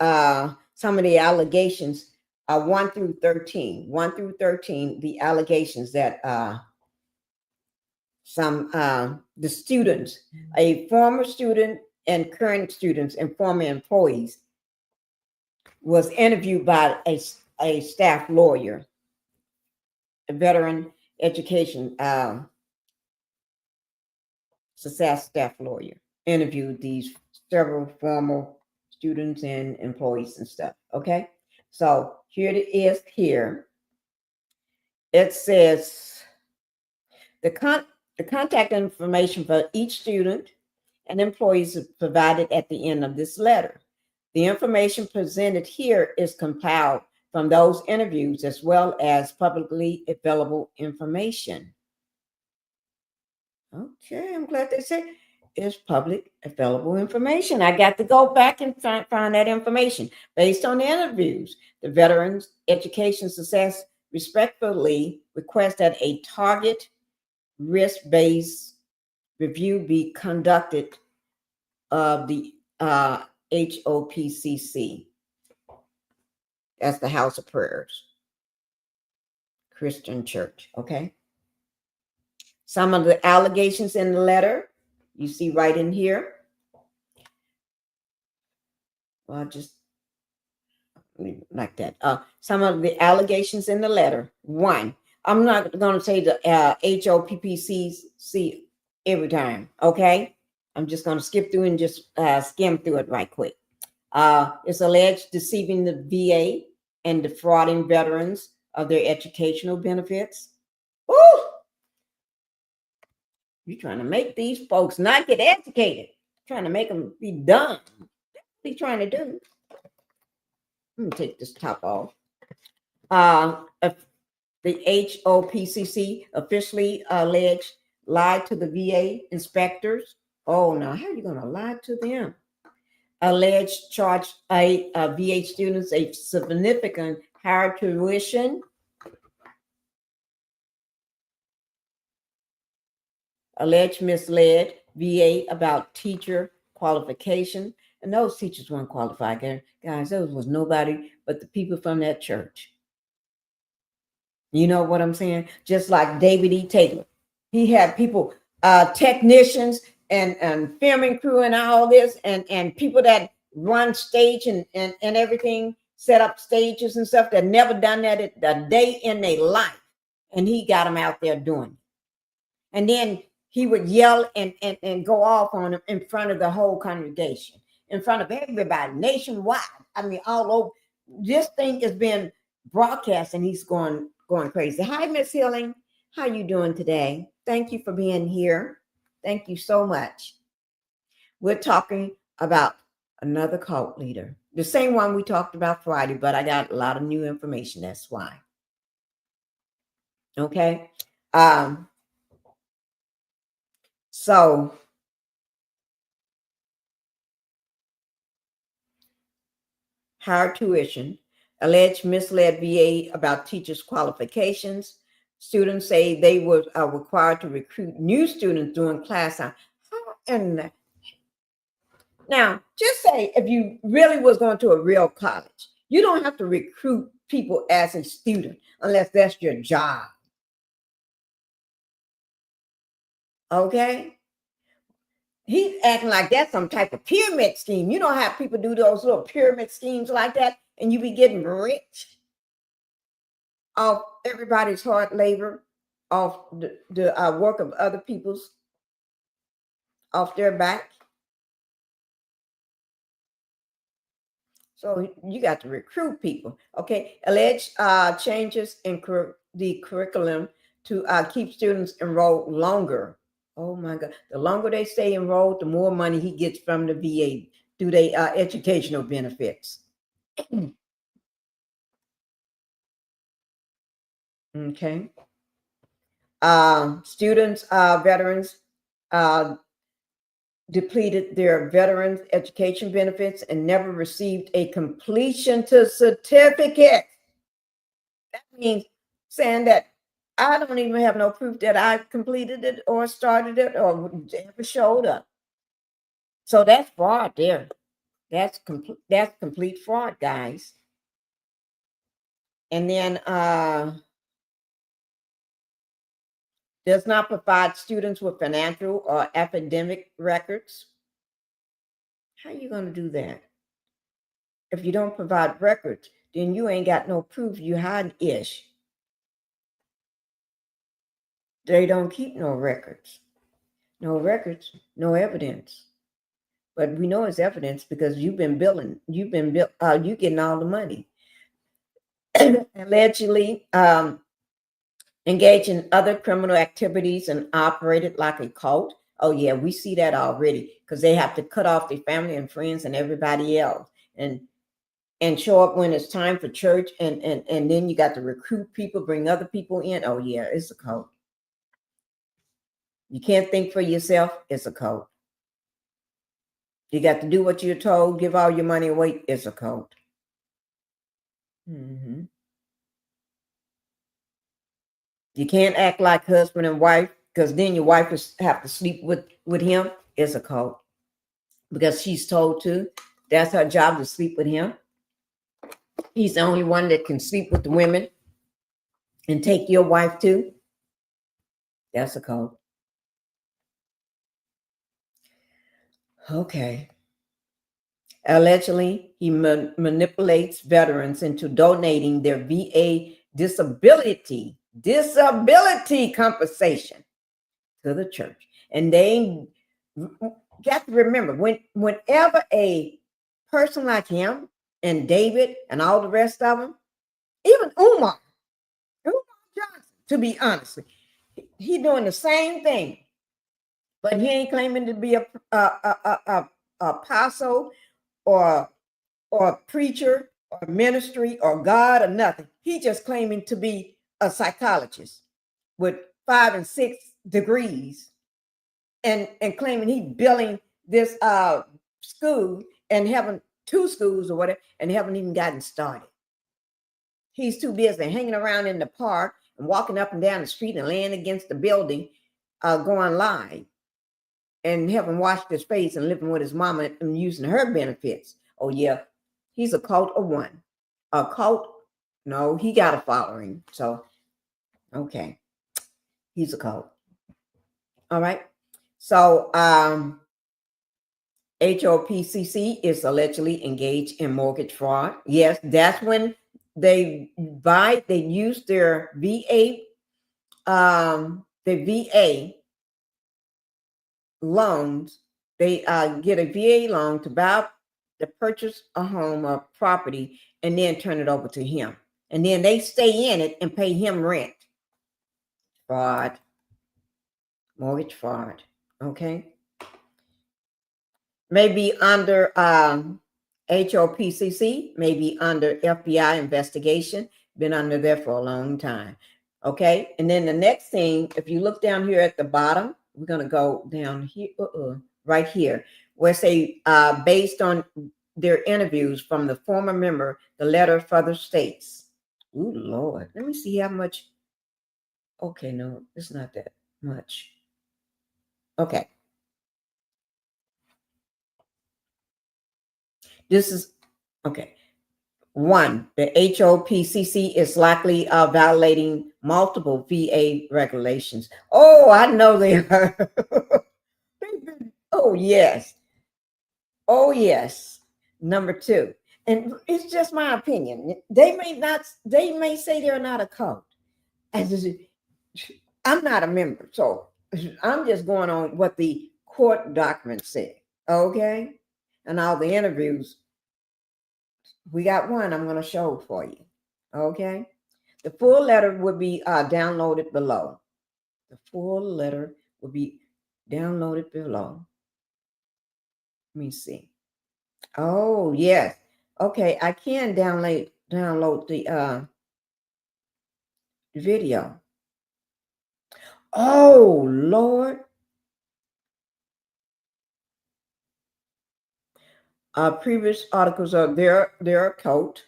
some of the allegations 1 through 13. 1 through 13, the allegations that the students, a former student and current students and former employees was interviewed by a staff lawyer, a veteran education success staff lawyer, interviewed these several former students and employees and stuff. Okay, so here it is. Here it says the contact information for each student and employees is provided at the end of this letter. The information presented here is compiled from those interviews as well as publicly available information. Okay, I'm glad they said it's public available information. I got to go back and find that information. Based on the interviews, the Veterans Education Success respectfully request that a target risk-based review be conducted of the HOPCC. That's the House of Prayers Christian Church. Okay. Some of the allegations in the letter you see right in here. Well, just leave it like that. Some of the allegations in the letter. 1, I'm not going to say the HOPPCC every time. Okay. I'm just going to skip through and just skim through it right quick. It's alleged deceiving the VA and defrauding veterans of their educational benefits. Woo! You're trying to make these folks not get educated, trying to make them be dumb. What are you trying to do? Let me take this top off. The HOPCC officially alleged lied to the VA inspectors. Oh, now how are you going to lie to them? Alleged charged VA students a significant higher tuition. Alleged misled VA about teacher qualification, and those teachers weren't qualified. Guys, those was nobody but the people from that church. You know what I'm saying? Just like David E. Taylor. He had people, technicians and filming crew and all this, and people that run stage and everything, set up stages and stuff that never done that a day in their life. And he got them out there doing it. And then he would yell and go off on them in front of the whole congregation, in front of everybody, nationwide. I mean, all over. This thing has been broadcast, and he's going crazy. Hi, Miss Healing. How you doing today? Thank you for being here. Thank you so much. We're talking about another cult leader, the same one we talked about Friday, but I got a lot of new information. That's why. Okay. So higher tuition, alleged misled VA about teachers' qualifications. Students say they were required to recruit new students during class time. And now, just say if you really was going to a real college, you don't have to recruit people as a student unless that's your job. Okay? He's acting like that's some type of pyramid scheme. You don't have people do those little pyramid schemes like that, and you be getting rich off everybody's hard labor, off the work of other people's, off their back. So you got to recruit people. Okay. Alleged changes in the curriculum to keep students enrolled longer. Oh my God. The longer they stay enrolled, the more money he gets from the VA through their educational benefits. Okay. Students, veterans, depleted their veterans education benefits and never received a completion to certificate. That means saying that I don't even have no proof that I completed it or started it or ever showed up. So that's fraud there. That's complete fraud, guys. And then does not provide students with financial or academic records. How are you going to do that? If you don't provide records, then you ain't got no proof. You hide ish. They don't keep no records. No records, no evidence. But we know it's evidence because you've been billing. You getting all the money. Allegedly engaged in other criminal activities and operated like a cult. Oh yeah, we see that already because they have to cut off their family and friends and everybody else and show up when it's time for church and then you got to recruit people, bring other people in. Oh yeah, it's a cult. You can't think for yourself, it's a cult. You got to do what you're told, give all your money away, it's a cult. Mm-hmm. You can't act like husband and wife because then your wife will have to sleep with him. It's a cult because she's told to. That's her job, to sleep with him. He's the only one that can sleep with the women and take your wife too. That's a cult. Okay. Allegedly, he manipulates veterans into donating their VA disability compensation to the church. And they got to remember, whenever a person like him and David and all the rest of them, even Umar Johnson, to be honest, he doing the same thing, but he ain't claiming to be a apostle or preacher or ministry or God or nothing. He just claiming to be a psychologist with 5 and 6 degrees and claiming he billing this school and having 2 schools or whatever and haven't even gotten started. He's too busy hanging around in the park and walking up and down the street and laying against the building going live. and haven't washed his face and living with his mama and using her benefits. Oh yeah, he's a cult of one. A cult? No, he got a following. So okay, he's a cult. All right. So HOPCC is allegedly engaged in mortgage fraud. Yes, that's when they use their VA loans. They get a VA loan to purchase a home or property and then turn it over to him. And then they stay in it and pay him rent. Fraud. Mortgage fraud. Okay. Maybe under HOPCC, maybe under FBI investigation, been under there for a long time. Okay. And then the next thing, if you look down here at the bottom, we're going to go down here, right here, where say, based on their interviews from the former member, the letter further states, ooh, Lord, let me see how much. Okay. No, it's not that much. Okay. This is, okay. One, the HOPCC is likely violating multiple VA regulations. Oh, I know they are. Oh, yes. Oh, yes. Number two, and it's just my opinion. They may say they're not a cult. I'm not a member, so I'm just going on what the court documents say. Okay. And all the interviews. We got one I'm going to show for you. Okay. The full letter will be downloaded below. The full letter will be downloaded below. Let me see. Oh, yes. Okay. I can download the video. Oh, Lord. Previous articles are their occult.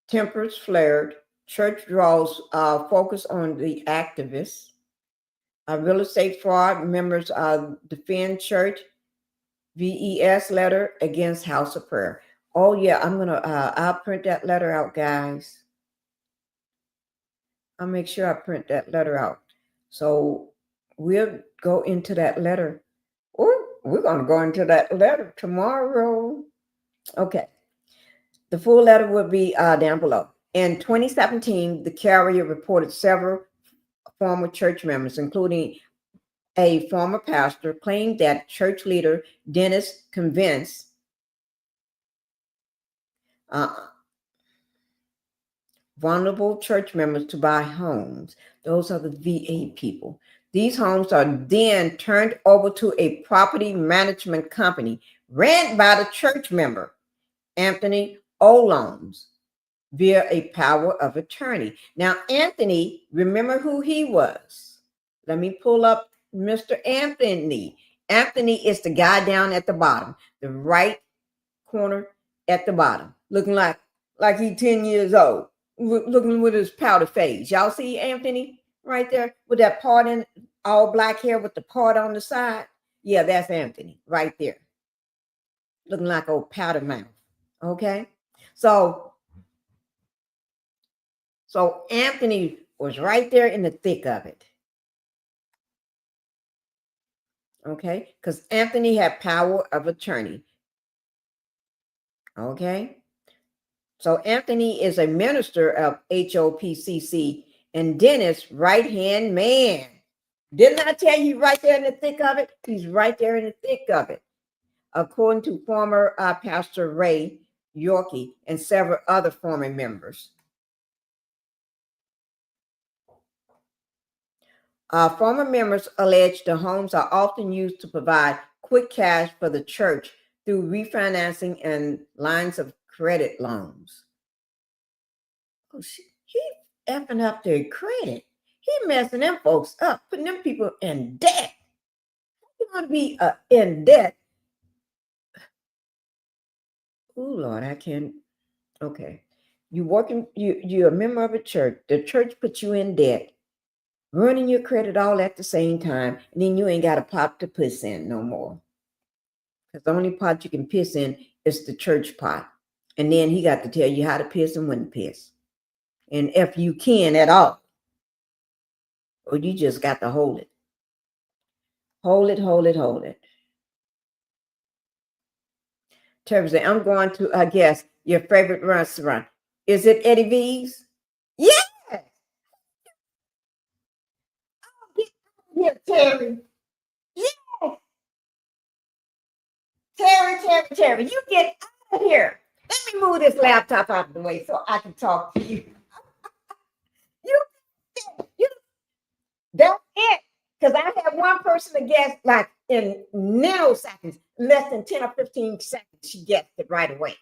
Tempers flared. Church draws focus on the activists. Real estate fraud. Members defend church. VES letter against House of Prayer. Oh yeah, I'll print that letter out, guys. I'll make sure I print that letter out. So we'll go into that letter. Oh, we're going to go into that letter tomorrow. Okay. The full letter will be down below. In 2017, the carrier reported several former church members, including a former pastor, claimed that church leader Dennis convinced vulnerable church members to buy homes. Those are the VA people. These homes are then turned over to a property management company ran by the church member, Anthony Olones, via a power of attorney. Now, Anthony, remember who he was. Let me pull up Mr. Anthony. Anthony is the guy down at the bottom, the right corner at the bottom, looking like he's 10 years old, looking with his powder face. Y'all see Anthony right there with that part in all black hair with the part on the side? Yeah, that's Anthony right there, looking like old powder mouth. Okay, so Anthony was right there in the thick of it. Okay, because Anthony had power of attorney. Okay, so Anthony is a minister of HOPCC and Dennis' right-hand man. Didn't I tell you right there in the thick of it? He's right there in the thick of it. According to former Pastor Ray Yorkie and several other former members. Former members allege the homes are often used to provide quick cash for the church through refinancing and lines of credit loans. Oh, he effing up their credit. He messing them folks up, putting them people in debt. You want to be in debt? Oh Lord, I can't. Okay, you're a member of a church. The church puts you in debt. running your credit all at the same time, and then you ain't got a pot to piss in no more. Because the only pot you can piss in is the church pot. And then he got to tell you how to piss and when to piss. And if you can at all, or you just got to hold it. Hold it, hold it, hold it. Terry said, I'm going to, I guess, your favorite restaurant. Is it Eddie V's? Yeah. Yeah, Terry. Yeah. Terry, you get out of here. Let me move this laptop out of the way so I can talk to you. You that's it. Because I have one person to guess like in nanoseconds, less than 10 or 15 seconds, she gets it right away.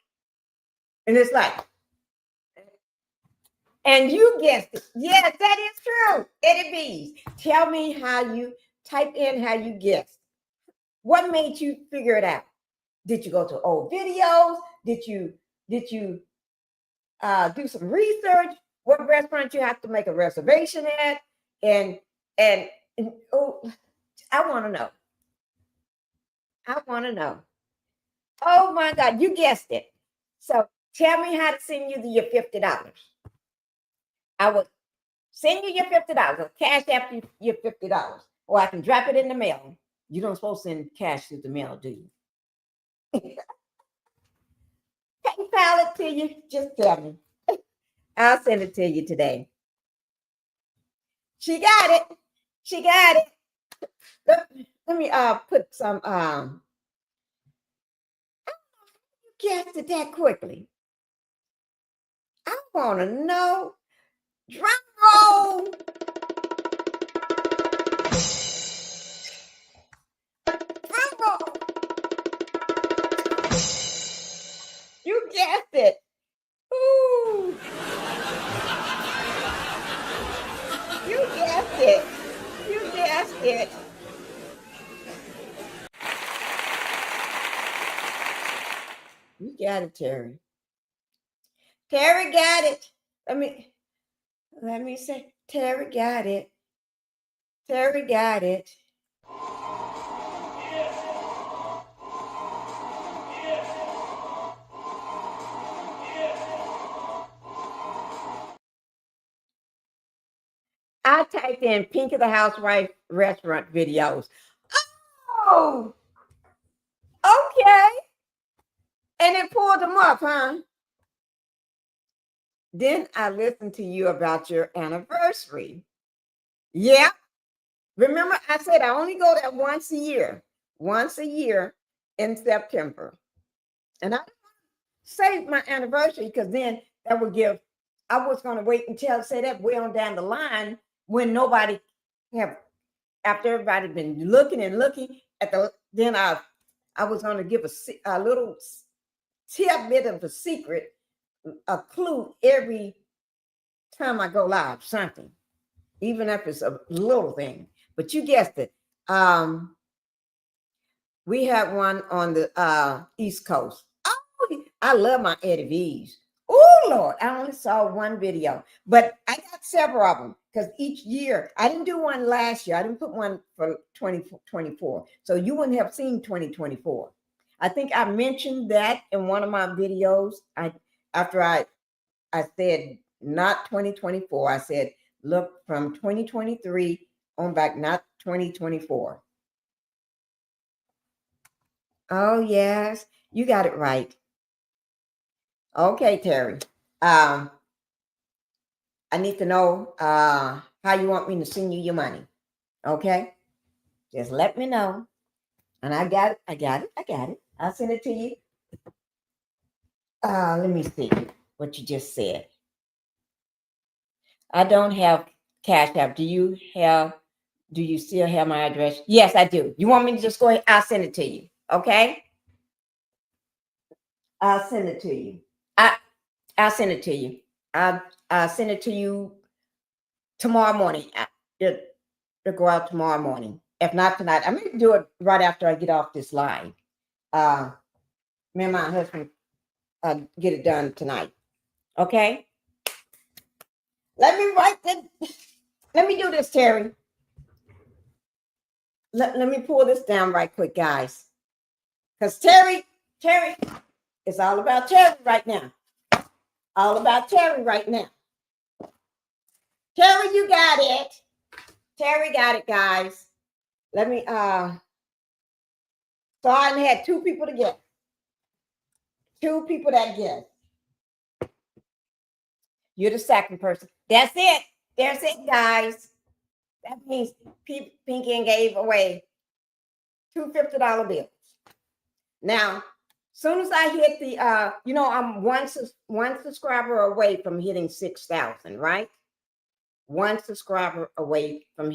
And it's like, and you guessed it. Yes, that is true. Eddie B's. Tell me how you type in how you guessed. What made you figure it out? Did you go to old videos? Did you do some research? What restaurant you have to make a reservation at? And oh, I want to know. I want to know. Oh my God, you guessed it. So tell me how to send you your $50. I will send you your $50. I'll cash after your $50. Or I can drop it in the mail. You don't supposed to send cash through the mail, do you? PayPal it to you. Just tell me. I'll send it to you today. She got it. She got it. Let me put some you guessed it that quickly. I want to know. Drum roll. Drum roll. You guessed it. Ooh. You guessed it. You guessed it. You got it, Terry. Terry got it. Let me say, Terry got it. Terry got it. I typed in Pinkie the Housewife restaurant videos. Oh, okay. And it pulled them up, huh? Then I listened to you about your anniversary. Yeah. Remember, I said I only go there once a year in September. And I saved my anniversary because then that would give, I was going to wait until say that way on down the line when nobody have, after everybody been looking and looking at the, then I was going to give a little tidbit of a secret, a clue every time I go live, something, even if it's a little thing. But you guessed it. We had one on the East Coast. Oh, I love my Eddie V's. Oh Lord, I only saw one video, but I got several of them because each year I didn't do one last year. I didn't put one for 2024, so you wouldn't have seen 2024. I think I mentioned that in one of my videos. After I said not 2024, I said look from 2023 on back, not 2024. Oh yes, you got it right. Okay, Terry. I need to know how you want me to send you your money. Okay, just let me know. And I got it. I'll send it to you. Let me see what you just said. I don't have Cash App. Do you still have my address? Yes, I do. You want me to just go ahead? I'll send it to you. Okay. I'll send it to you. I'll send it to you. I'll send it to you tomorrow morning. It'll go out tomorrow morning. If not tonight, I'm going to do it right after I get off this line. Me and my husband get it done tonight. Okay? Let me write Let me do this, Terry. Let me pull this down right quick, guys. Because Terry, it's all about Terry right now. All about Terry right now. Terry, you got it. Terry got it, guys. Let me, so I had two people to get. Two people that guess. You're the second person. That's it. That's it, guys. That means Pinkie gave away two $50 bills. Now, soon as I hit the, I'm one subscriber away from hitting 6,000, right? One subscriber away from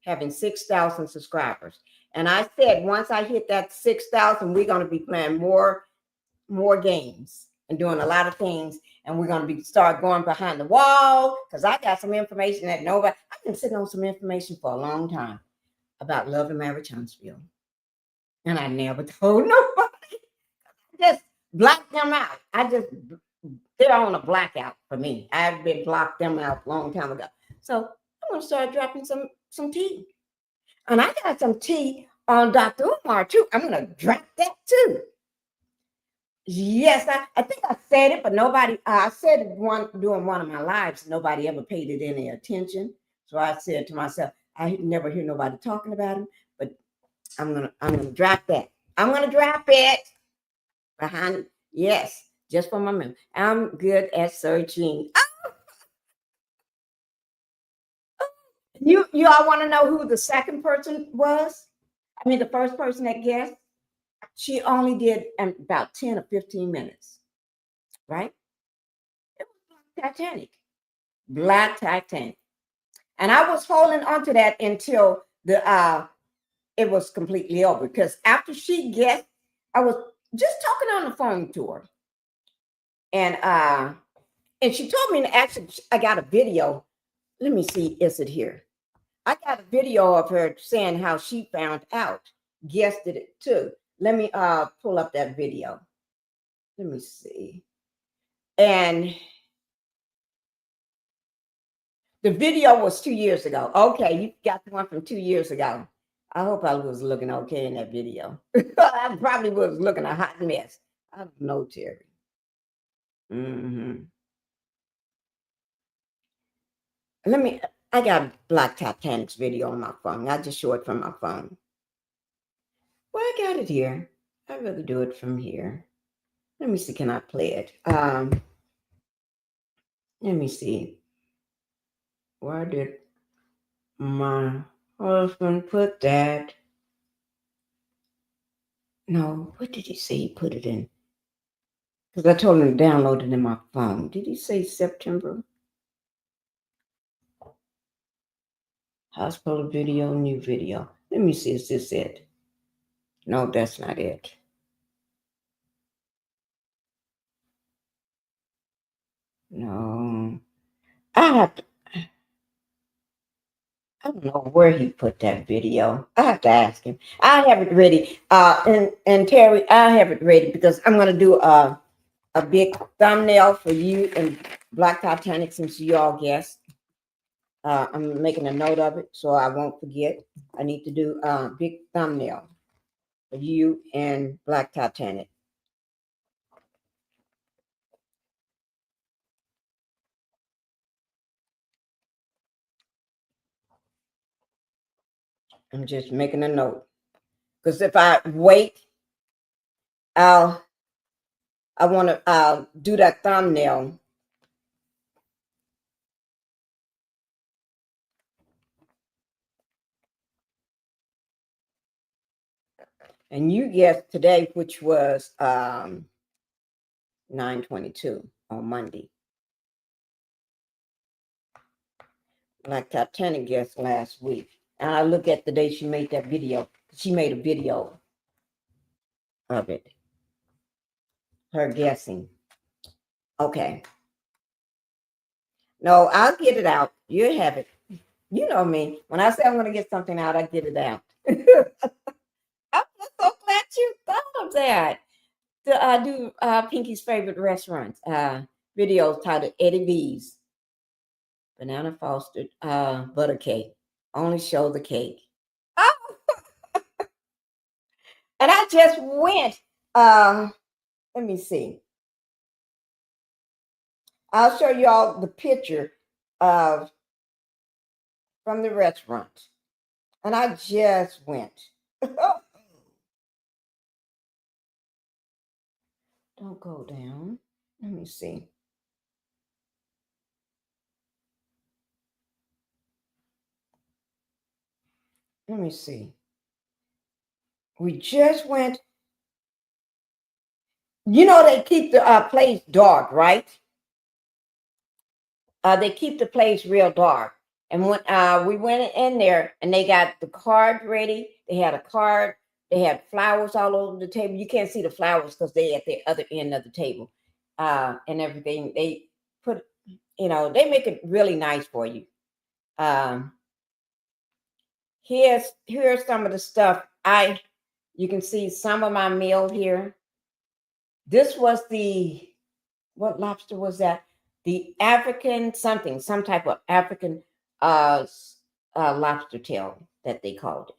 having 6,000 subscribers. And I said, once I hit that 6,000, we're going to be playing more games and doing a lot of things. And we're going to start going behind the wall, because I got some information that I've been sitting on some information for a long time about Love and Marriage Huntsville. And I never told nobody. Just blocked them out. They're on a blackout for me. I've been blocked them out a long time ago. So I'm going to start dropping some tea. And I got some tea on Dr. Umar too. I'm going to drop that too. Yes, I think I said it, but nobody, I said it during one of my lives. Nobody ever paid it any attention. So I said to myself, I never hear nobody talking about him, but I'm gonna drop that. I'm gonna drop it behind. Yes, just for my memory. I'm good at searching. You all want to know who the second person was? I mean, the first person that guessed. She only did about 10 or 15 minutes, right? It was Black Titanic. And I was holding on to that until it was completely over, because after she guessed, I was just talking on the phone to her. And she told me, actually, I got a video. Let me see, is it here? I got a video of her saying how she found out, guessed it too. Let me pull up that video. Let me see. And the video was 2 years ago. Okay, you got the one from 2 years ago. I hope I was looking okay in that video. I probably was looking a hot mess. I don't know, Terry. I got Black Titanic's video on my phone. I just show it from my phone. Well, I got it here. I'd rather do it from here. Let me see, can I play it? Let me see. Where did my husband put that? No, what did he say he put it in? Because I told him to download it in my phone. Did he say September? Hospital video, new video. Let me see, is this it? No, that's not it. No. I don't know where he put that video. I have to ask him. I have it ready. And Terry, I have it ready because I'm going to do a big thumbnail for you and Black Titanic, since you all guessed. I'm making a note of it so I won't forget. I need to do a big thumbnail for you and Black Titanic. I'm just making a note, because if I wait, I want to do that thumbnail. And you guessed today, which was 9/22 on Monday. Black Titanic guessed last week. And I look at the day she made that video. She made a video of it. Her guessing. Okay. No, I'll get it out. You have it. You know me. When I say I'm going to get something out, I get it out. I'm so glad you thought of that. To do Pinkie's favorite restaurants. Video titled Eddie V's. banana frosted butter cake. Only show the cake. Oh! And I just went. Let me see. I'll show you all the picture of from the restaurant. And I just went. Don't go down. Let me see. Let me see. We just went. You know, they keep the place dark, right? They keep the place real dark. And when we went in there and they got the card ready, they had a card, they had flowers all over the table. You can't see the flowers because they at the other end of the table and everything. They put, you know, they make it really nice for you. Here's some of the stuff. You can see some of my meal here. This was what lobster was that? The African something, some type of African lobster tail that they called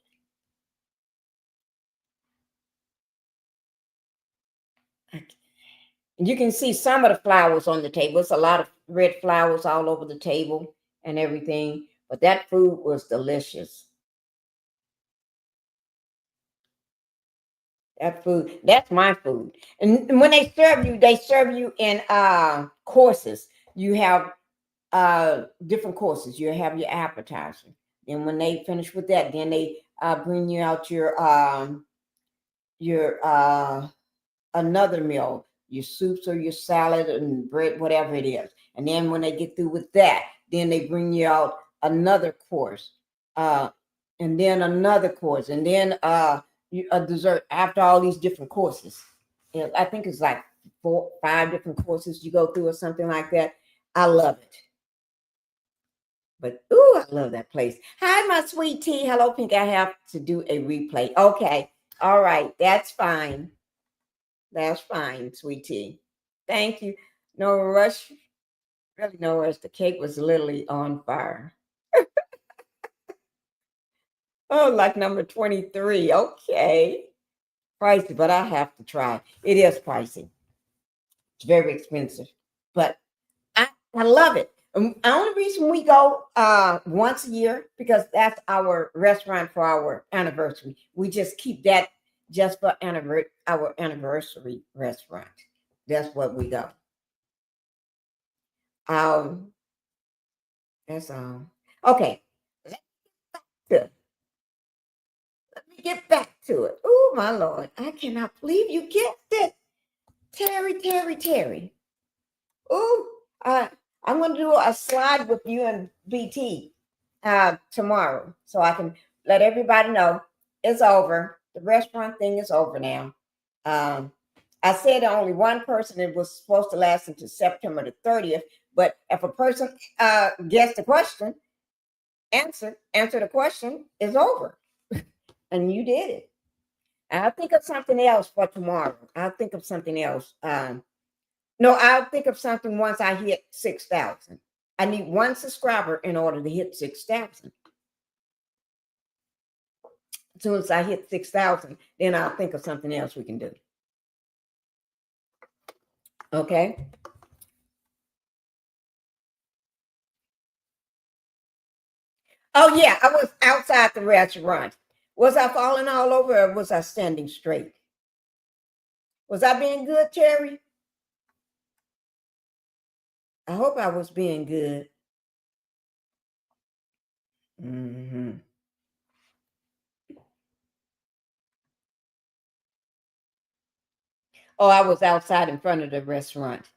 it. You can see some of the flowers on the table. It's a lot of red flowers all over the table and everything. But that food was delicious. That food, that's my food. And when they serve you in courses. You have different courses. You have your appetizer. And when they finish with that, then they bring you out your another meal, your soups or your salad and bread, whatever it is. And then when they get through with that, then they bring you out another course, and then another course, and then a dessert after all these different courses. I think it's like 4, 5 different courses you go through or something like that. I love it. But ooh, I love that place. Hi, my sweet tea. Hello, Pink. I have to do a replay. Okay. All right. That's fine. That's fine, sweet tea. Thank you. No rush. Really no rush. The cake was literally on fire. Oh, like number 23. Okay. Pricey, but I have to try. It is pricey. It's very expensive. But I love it. The only reason we go once a year, because that's our restaurant for our anniversary. We just keep that just for our anniversary restaurant. That's what we go. That's all. Okay. Let me get back to it. Oh, my Lord. I cannot believe you guessed it. Terry. Oh, I'm going to do a slide with you and BT tomorrow so I can let everybody know it's over. The restaurant thing is over now. I said only one person, it was supposed to last until September the 30th. But if a person guessed the question, answer the question, is over. And you did it. I'll think of something else for tomorrow. I'll think of something else. No, I'll think of something once I hit 6,000. I need one subscriber in order to hit 6,000. As soon as I hit 6,000, then I'll think of something else we can do. Okay? Oh, yeah, I was outside the restaurant. Was I falling all over or was I standing straight? Was I being good, Terry? I hope I was being good. Mm-hmm. Oh, I was outside in front of the restaurant.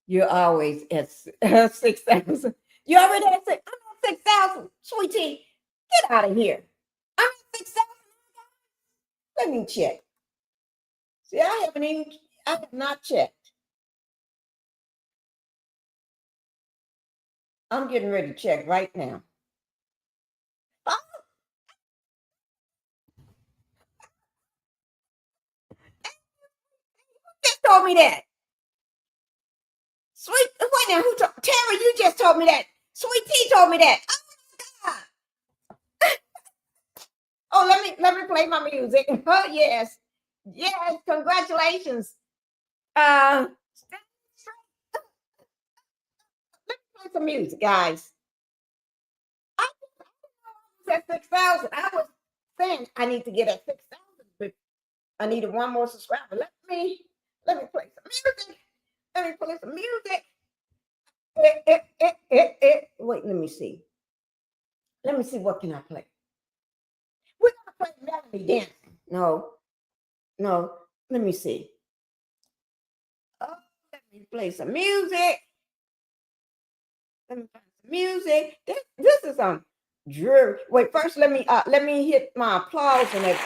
You're always at 6,000. You already at 6,000. I'm at 6,000. Sweetie, get out of here. I'm at 6,000. Let me check. See, I have not checked. I'm getting ready to check right now. Oh, you just told me that. Sweet, wait now, Terry, you just told me that. Sweet Tea told me that. Oh, my God. Oh, let me play my music. Oh, yes. Yes, congratulations. Let me play some music, guys. I was at 6,000. I was saying I need to get at 6,000, but I needed one more subscriber. Let me play some music. Let me play some music. Wait, let me see. Let me see, what can I play? We're gonna play Melody Dancing. No. Let me see. Oh, let me play some music. Let me play some music. This is dreary. Wait, first let me hit my applause and that.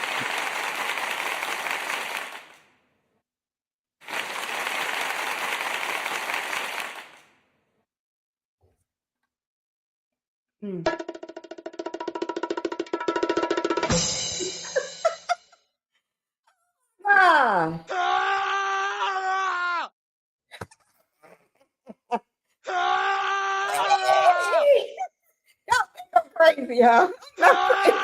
Ah. Y'all think I'm crazy, huh? I'm crazy.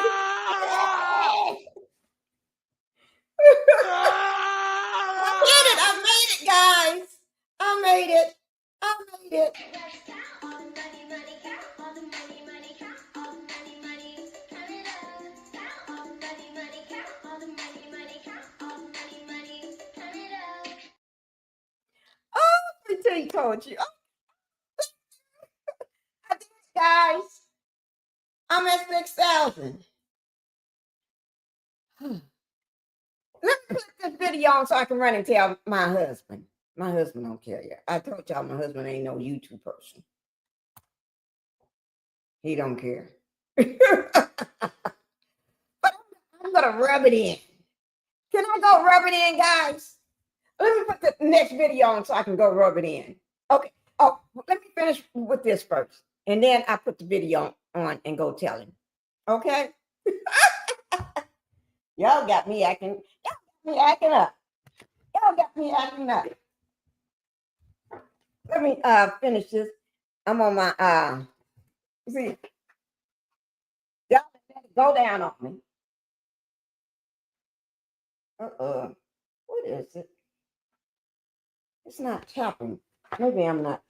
I made it, guys. I made it. Oh, let me told you. I did it, guys. I'm at 6,000. Let me put this video on so I can run and tell my husband. My husband don't care yet. I told y'all my husband ain't no YouTube person. He don't care. But I'm gonna rub it in. Can I go rub it in, guys? Let me put the next video on so I can go rub it in. Okay. Oh, let me finish with this first. And then I put the video on and go tell him. Okay? Y'all got me acting up. Let me finish this. I'm on my see. Y'all let it go down on me. What is it? It's not tapping. Maybe I'm not.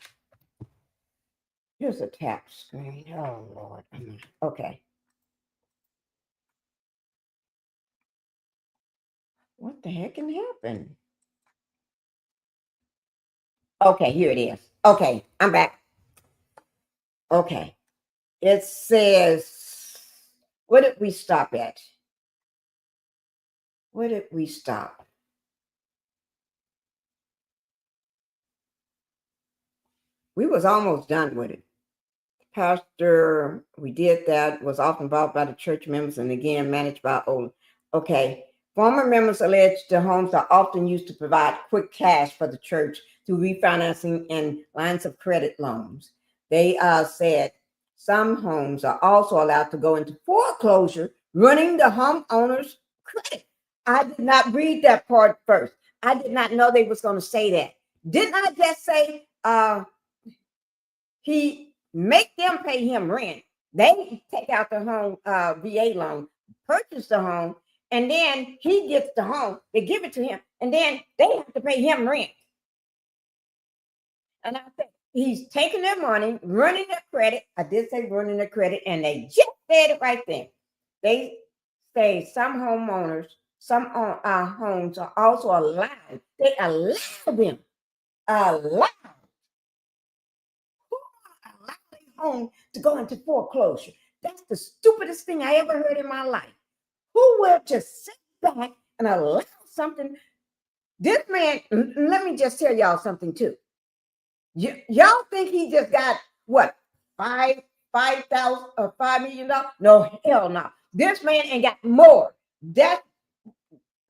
Here's a tap screen. Oh Lord. Okay. What the heck can happen? Okay, here it is. Okay, I'm back. Okay. It says, what did we stop at? Where did we stop? We was almost done with it. Pastor, we did that, was often involved by the church members and again managed by old. Okay. Former members alleged the homes are often used to provide quick cash for the church through refinancing and lines of credit loans. They said some homes are also allowed to go into foreclosure, running the homeowner's credit. I did not read that part first. I did not know they was going to say that. Didn't I just say he make them pay him rent? They take out the home VA loan, purchase the home, and then he gets the home. They give it to him, and then they have to pay him rent. And I said, he's taking their money, running their credit. I did say running their credit, and they just said it right there. They say some homeowners, some homes are also allowed. They allow them, allow their home to go into foreclosure. That's the stupidest thing I ever heard in my life. Who will just sit back and allow something? This man, let me just tell y'all something too. Y'all think he just got what, $5 million? No, hell no. This man ain't got more. That's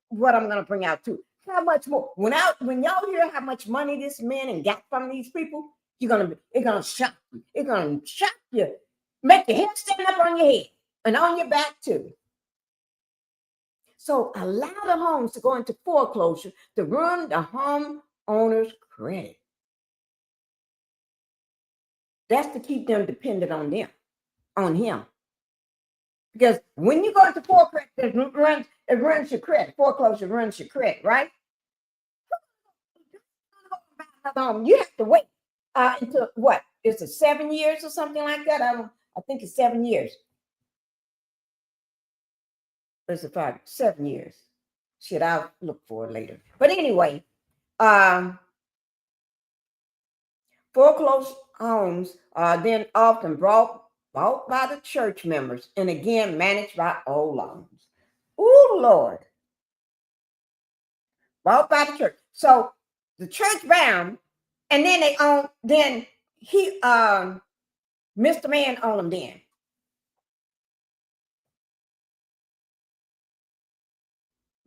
what I'm gonna bring out too. How much more? When y'all hear how much money this man got from these people, it's gonna shock you. It's gonna shock you, make your head stand up on your head and on your back too. So allow the homes to go into foreclosure to ruin the homeowner's credit. That's to keep them dependent on him. Because when you go to foreclosure, it runs your credit. Foreclosure runs your credit, right? You have to wait until what? Is it 7 years or something like that? I think it's 7 years. Is it 5? 7 years. Shit, I'll look for it later. But anyway, foreclosed homes are then often bought by the church members and again managed by OLONs. Oh Lord. Bought by the church. So the church bound, and then they own, then he Mr. Man owned them then.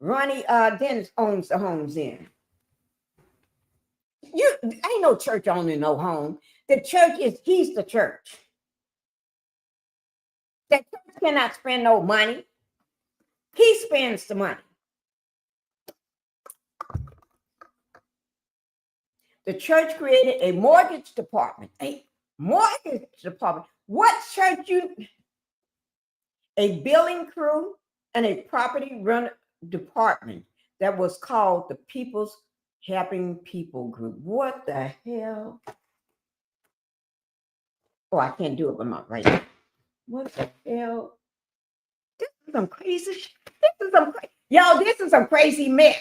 Ronnie Dennis owns the homes then. Ain't no church owning no home. The church he's the church. That church cannot spend no money. He spends the money. The church created a mortgage department. A mortgage department. What church a billing crew and a property run department that was called the People's Helping People Group. What the hell? Oh, I can't do it with my right now. What the hell? This is some crazy shit. This is some crazy mess.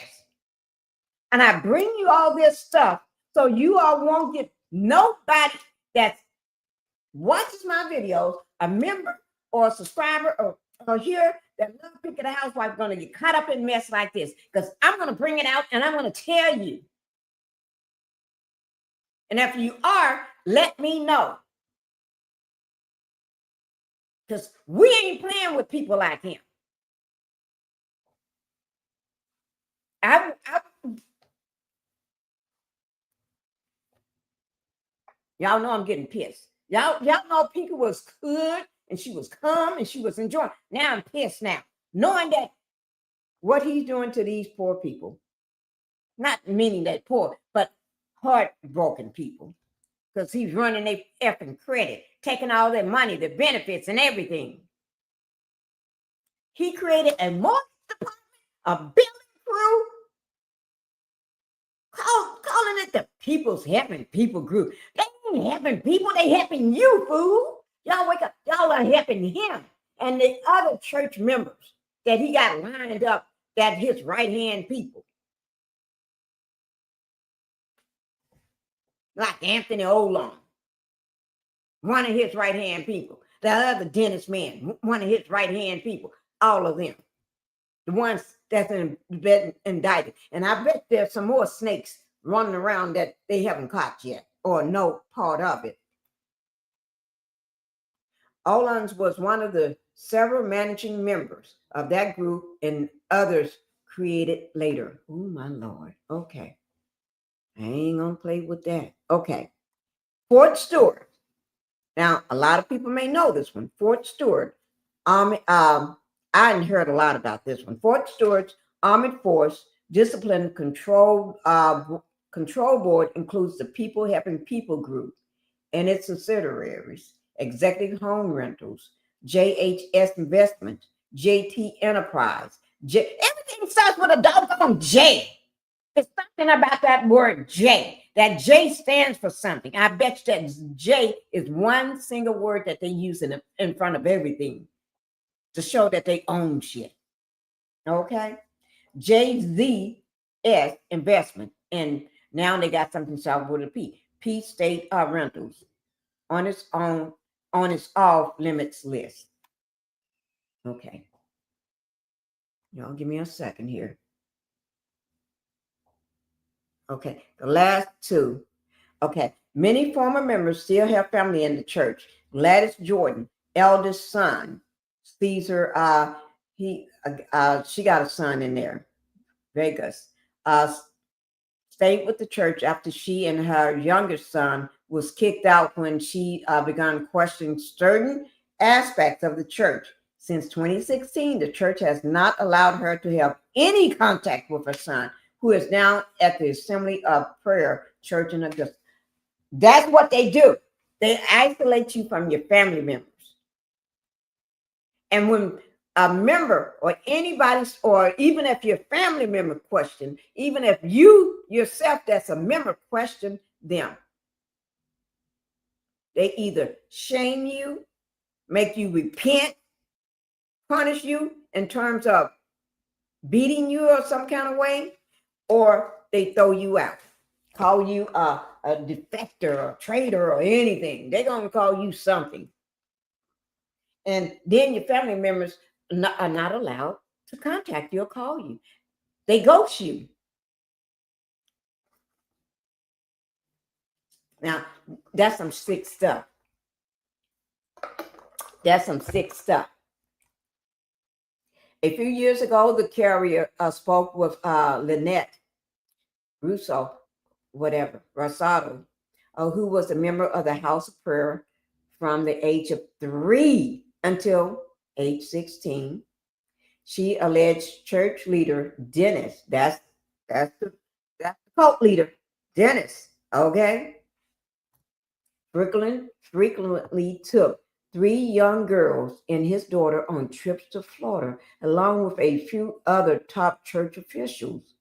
And I bring you all this stuff so you all won't get nobody that watches my videos, a member or a subscriber or here that love Pinkie the Housewife going to get caught up in mess like this, because I'm going to bring it out and I'm going to tell you. And if you are, let me know. Because we ain't playing with people like him. Y'all know I'm getting pissed. Y'all know Pinkie was good and she was calm and she was enjoying. Now I'm pissed now, knowing that what he's doing to these poor people, not meaning that poor, but heartbroken people, because he's running their effing credit, taking all their money, their benefits and everything. He created a mortgage department, a billing crew, calling it the People's Helping People Group. They ain't helping people, they helping you, fool. Y'all wake up, y'all are helping him and the other church members that he got lined up, that his right-hand people. Like Anthony Olon, one of his right-hand people. The other Dennis man, one of his right-hand people. All of them. The ones that's been indicted. And I bet there's some more snakes running around that they haven't caught yet or no part of it. Olans was one of the several managing members of that group and others created later. Oh, my Lord. Okay. I ain't gonna play with that. Okay. Fort Stewart. Now, a lot of people may know this one. Fort Stewart. I hadn't heard a lot about this one. Fort Stewart's Armed Force Discipline Control Board includes the People Helping People Group and its subsidiaries, Executive Home Rentals, JHS Investment, JT Enterprise. Everything starts with a doggone J. It's something about that word J. That J stands for something. I bet you that J is one single word that they use in front of everything to show that they own shit. Okay? JZS Investment. And now they got something started with a P. P State Rentals on its own, on its off limits list. Okay. Y'all give me a second here. Okay, the last two. Okay, many former members still have family in the church. Gladys Jordan, eldest son, Caesar, she got a son in there, Vegas, stayed with the church after she and her youngest son was kicked out when she began questioning certain aspects of the church. Since 2016, the church has not allowed her to have any contact with her son, who is now at the Assembly of Prayer Church in Augusta. That's what they do. They isolate you from your family members. And when a member or anybody, or even if your family member question, even if you yourself that's a member question them, they either shame you, make you repent, punish you in terms of beating you or some kind of way, or they throw you out, call you a defector or traitor or anything. They're going to call you something. And then your family members are not allowed to contact you or call you. They ghost you. Now, that's some sick stuff. That's some sick stuff. A few years ago, the carrier spoke with Lynette Russo, Rosado, who was a member of the House of Prayer from the age of 3 until age 16. She alleged church leader Dennis, that's the cult leader, Dennis, okay, frequently took 3 young girls and his daughter on trips to Florida, along with a few other top church officials.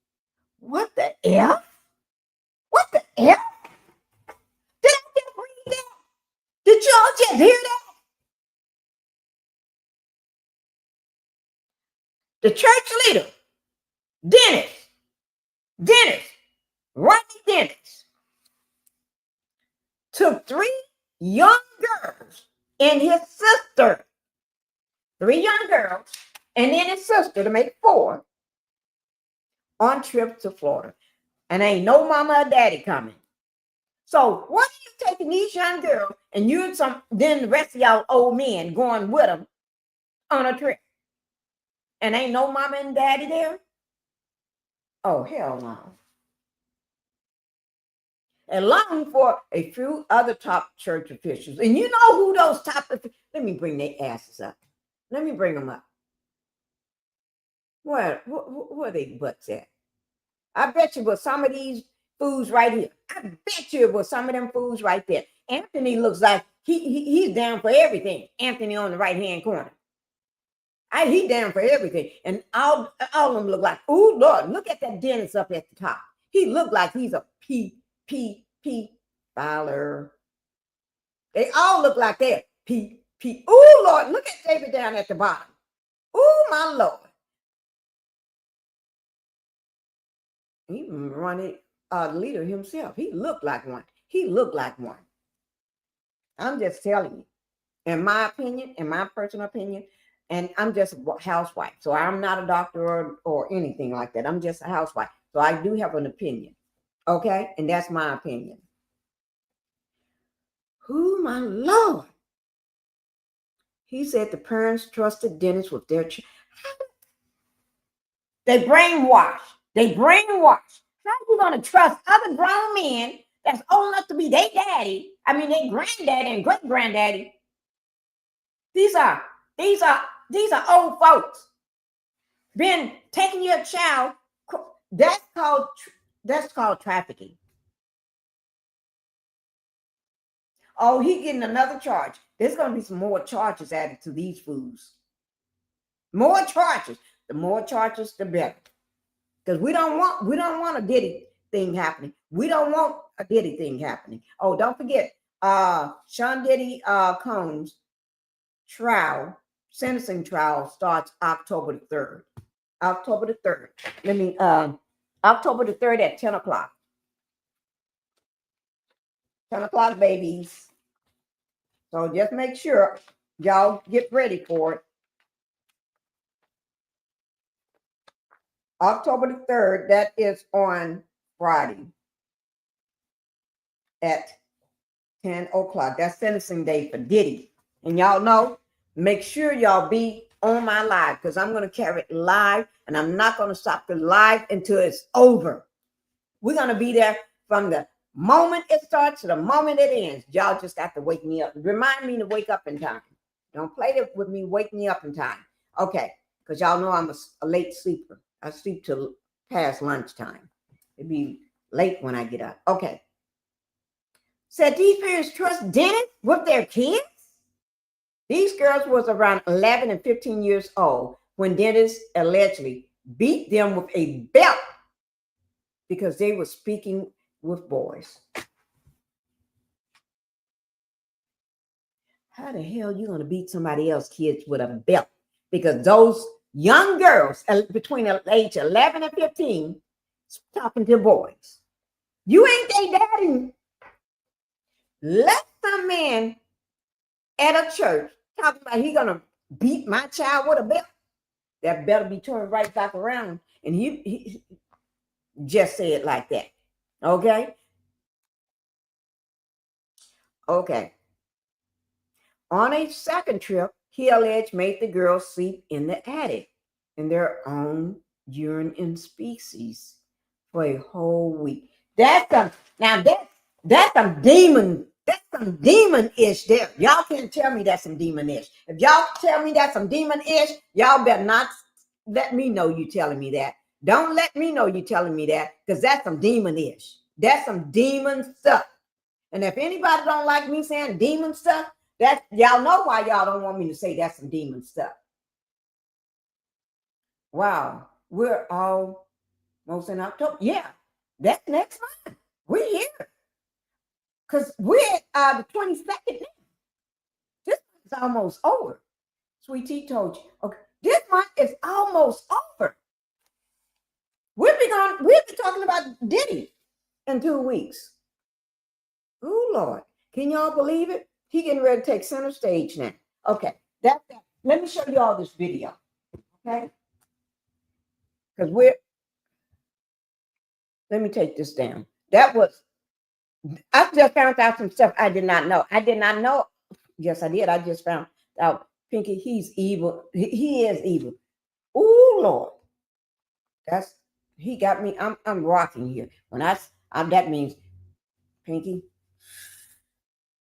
What the F? What the F? Did I just read that? Did y'all just hear that? The church leader, Rodney Dennis, took 3 young girls and his sister, 3 young girls, and then his sister to make 4 on trips to Florida. And ain't no mama or daddy coming. So what are you taking these young girls and you and then the rest of y'all old men going with them on a trip? And ain't no mama and daddy there? Oh, hell no. Along for a few other top church officials. And you know who those top, let me bring their asses up. Let me bring them up. Where are they butts at? I bet you it was some of these fools right here. I bet you it was some of them fools right there. Anthony looks like he's down for everything. Anthony on the right-hand corner. He down for everything. And all of them look like, oh, Lord, look at that Dennis up at the top. He looked like he's a P filer. They all look like they're P. Oh, Lord, look at David down at the bottom. Oh, my Lord. He running leader himself. He looked like one. I'm just telling you, in my opinion, in my personal opinion, and I'm just a housewife. So I'm not a doctor or anything like that. I'm just a housewife. So I do have an opinion. Okay? And that's my opinion. Oh, my Lord. He said the parents trusted Dennis with their child. They brainwash. How are you going to trust other grown men that's old enough to be their daddy? I mean, their granddaddy and great granddaddy. These are old folks. Been taking your child. That's called trafficking. Oh, he getting another charge. There's going to be some more charges added to these fools. More charges. The more charges, the better. Because we don't want a Diddy thing happening. Oh, don't forget, Sean Diddy Combs trial, sentencing trial starts October the 3rd. October the 3rd. October the 3rd at 10 o'clock. 10 o'clock, babies. So just make sure y'all get ready for it. October the 3rd, that is on Friday at 10 o'clock. That's sentencing day for Diddy. And y'all know, make sure y'all be on my live because I'm going to carry it live and I'm not going to stop the live until it's over. We're going to be there from the moment it starts to the moment it ends. Y'all just have to wake me up. Remind me to wake up in time. Don't play it with me. Wake me up in time. Okay. Because y'all know I'm a late sleeper. I sleep till past lunchtime. It'd be late when I get up. Okay. said these parents trust Dennis with their kids? These girls was around 11 and 15 years old when Dennis allegedly beat them with a belt because they were speaking with boys. How the hell you going to beat somebody else's kids with a belt? Because those young girls between the age 11 and 15 talking to boys. You ain't they daddy. Let some man at a church talking about he going to beat my child with a belt. That better be turned right back around. And he just say it like that. Okay? Okay. On a second trip, he alleged made the girls sleep in the attic in their own urine and species for a whole week. That's some demon. That's some demon-ish there. Y'all can't tell me that's some demon-ish. If y'all tell me that's some demon-ish, y'all better not let me know you telling me that. Don't let me know you telling me that, because that's some demon-ish. That's some demon stuff. And if anybody don't like me saying demon stuff, that y'all know why y'all don't want me to say that's some demon stuff. Wow, we're almost in October. Yeah, that's next month. We're here. Because we're at the 22nd now. This month is almost over. Sweet Tea told you. Okay, this month is almost over. We'll be talking about Diddy in 2 weeks. Oh, Lord. Can y'all believe it? He getting ready to take center stage now. Okay, that's that. Let me show you all this video. Okay? Because let me take this down. I just found out some stuff I did not know. I did not know. Yes, I did. I just found out Pinkie, he's evil. He is evil. Oh, Lord. He got me. I'm rocking here. When that means Pinkie,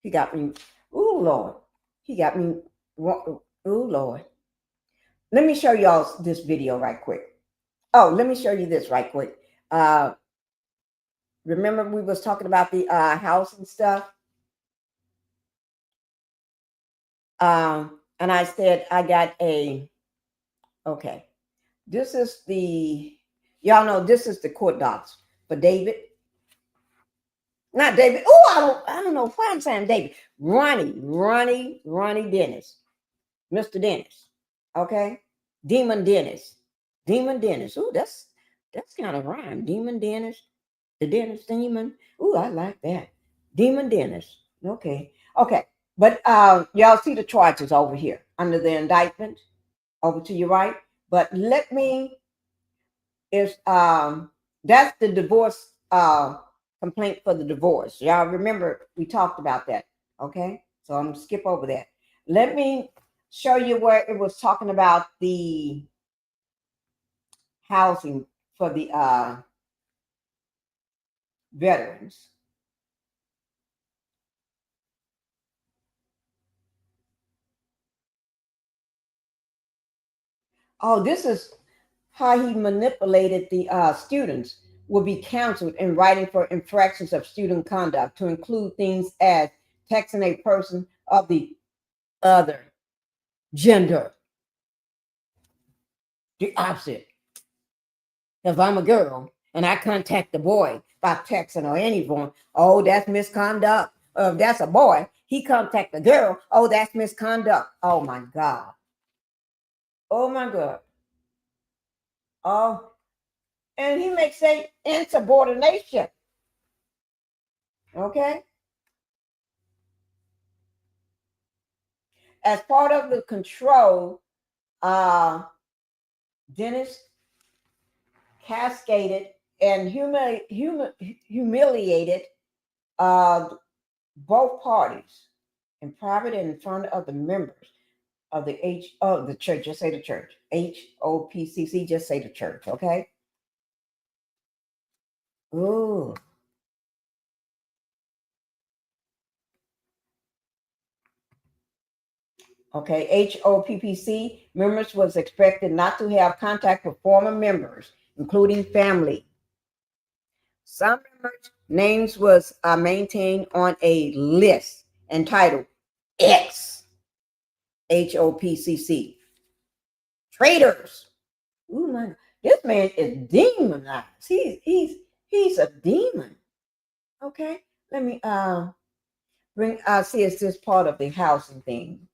he got me. Oh, Lord. He got me. Oh, Lord. Let me show y'all this video right quick. Oh, let me show you this right quick. Remember we was talking about the house and stuff? And I said I got okay. This is y'all know this is the court docs for David. Not David. Oh, I don't know why I'm saying David. Ronnie Dennis. Mr. Dennis. Okay? Demon Dennis. Oh, that's kind of rhyme. Demon Dennis. The Dennis demon. Oh, I like that. Demon Dennis. Okay. But y'all see the charges over here under the indictment over to your right. But that's the divorce complaint for the divorce. Y'all remember we talked about that. Okay. So I'm gonna skip over that. Let me show you where it was talking about the housing for the veterans. Oh, this is how he manipulated the students will be counseled in writing for infractions of student conduct to include things as texting a person of the other gender. The opposite. If I'm a girl and I contact the boy by texting or any form, oh, that's misconduct. If that's a boy, he contact the girl, oh, that's misconduct. Oh my God. Oh my God. Oh, and he makes a insubordination. Okay. As part of the control, Dennis cascaded and humiliated both parties in private and in front of the members of the church. Just say the church. HOPCC. Just say the church. Okay. Ooh. Okay, HOPPC members was expected not to have contact with former members, including family. Some members' names was maintained on a list entitled X, HOPCC, traitors. Oh my God. This man is demonized. He's a demon. Okay. Let me see, is this part of the housing thing?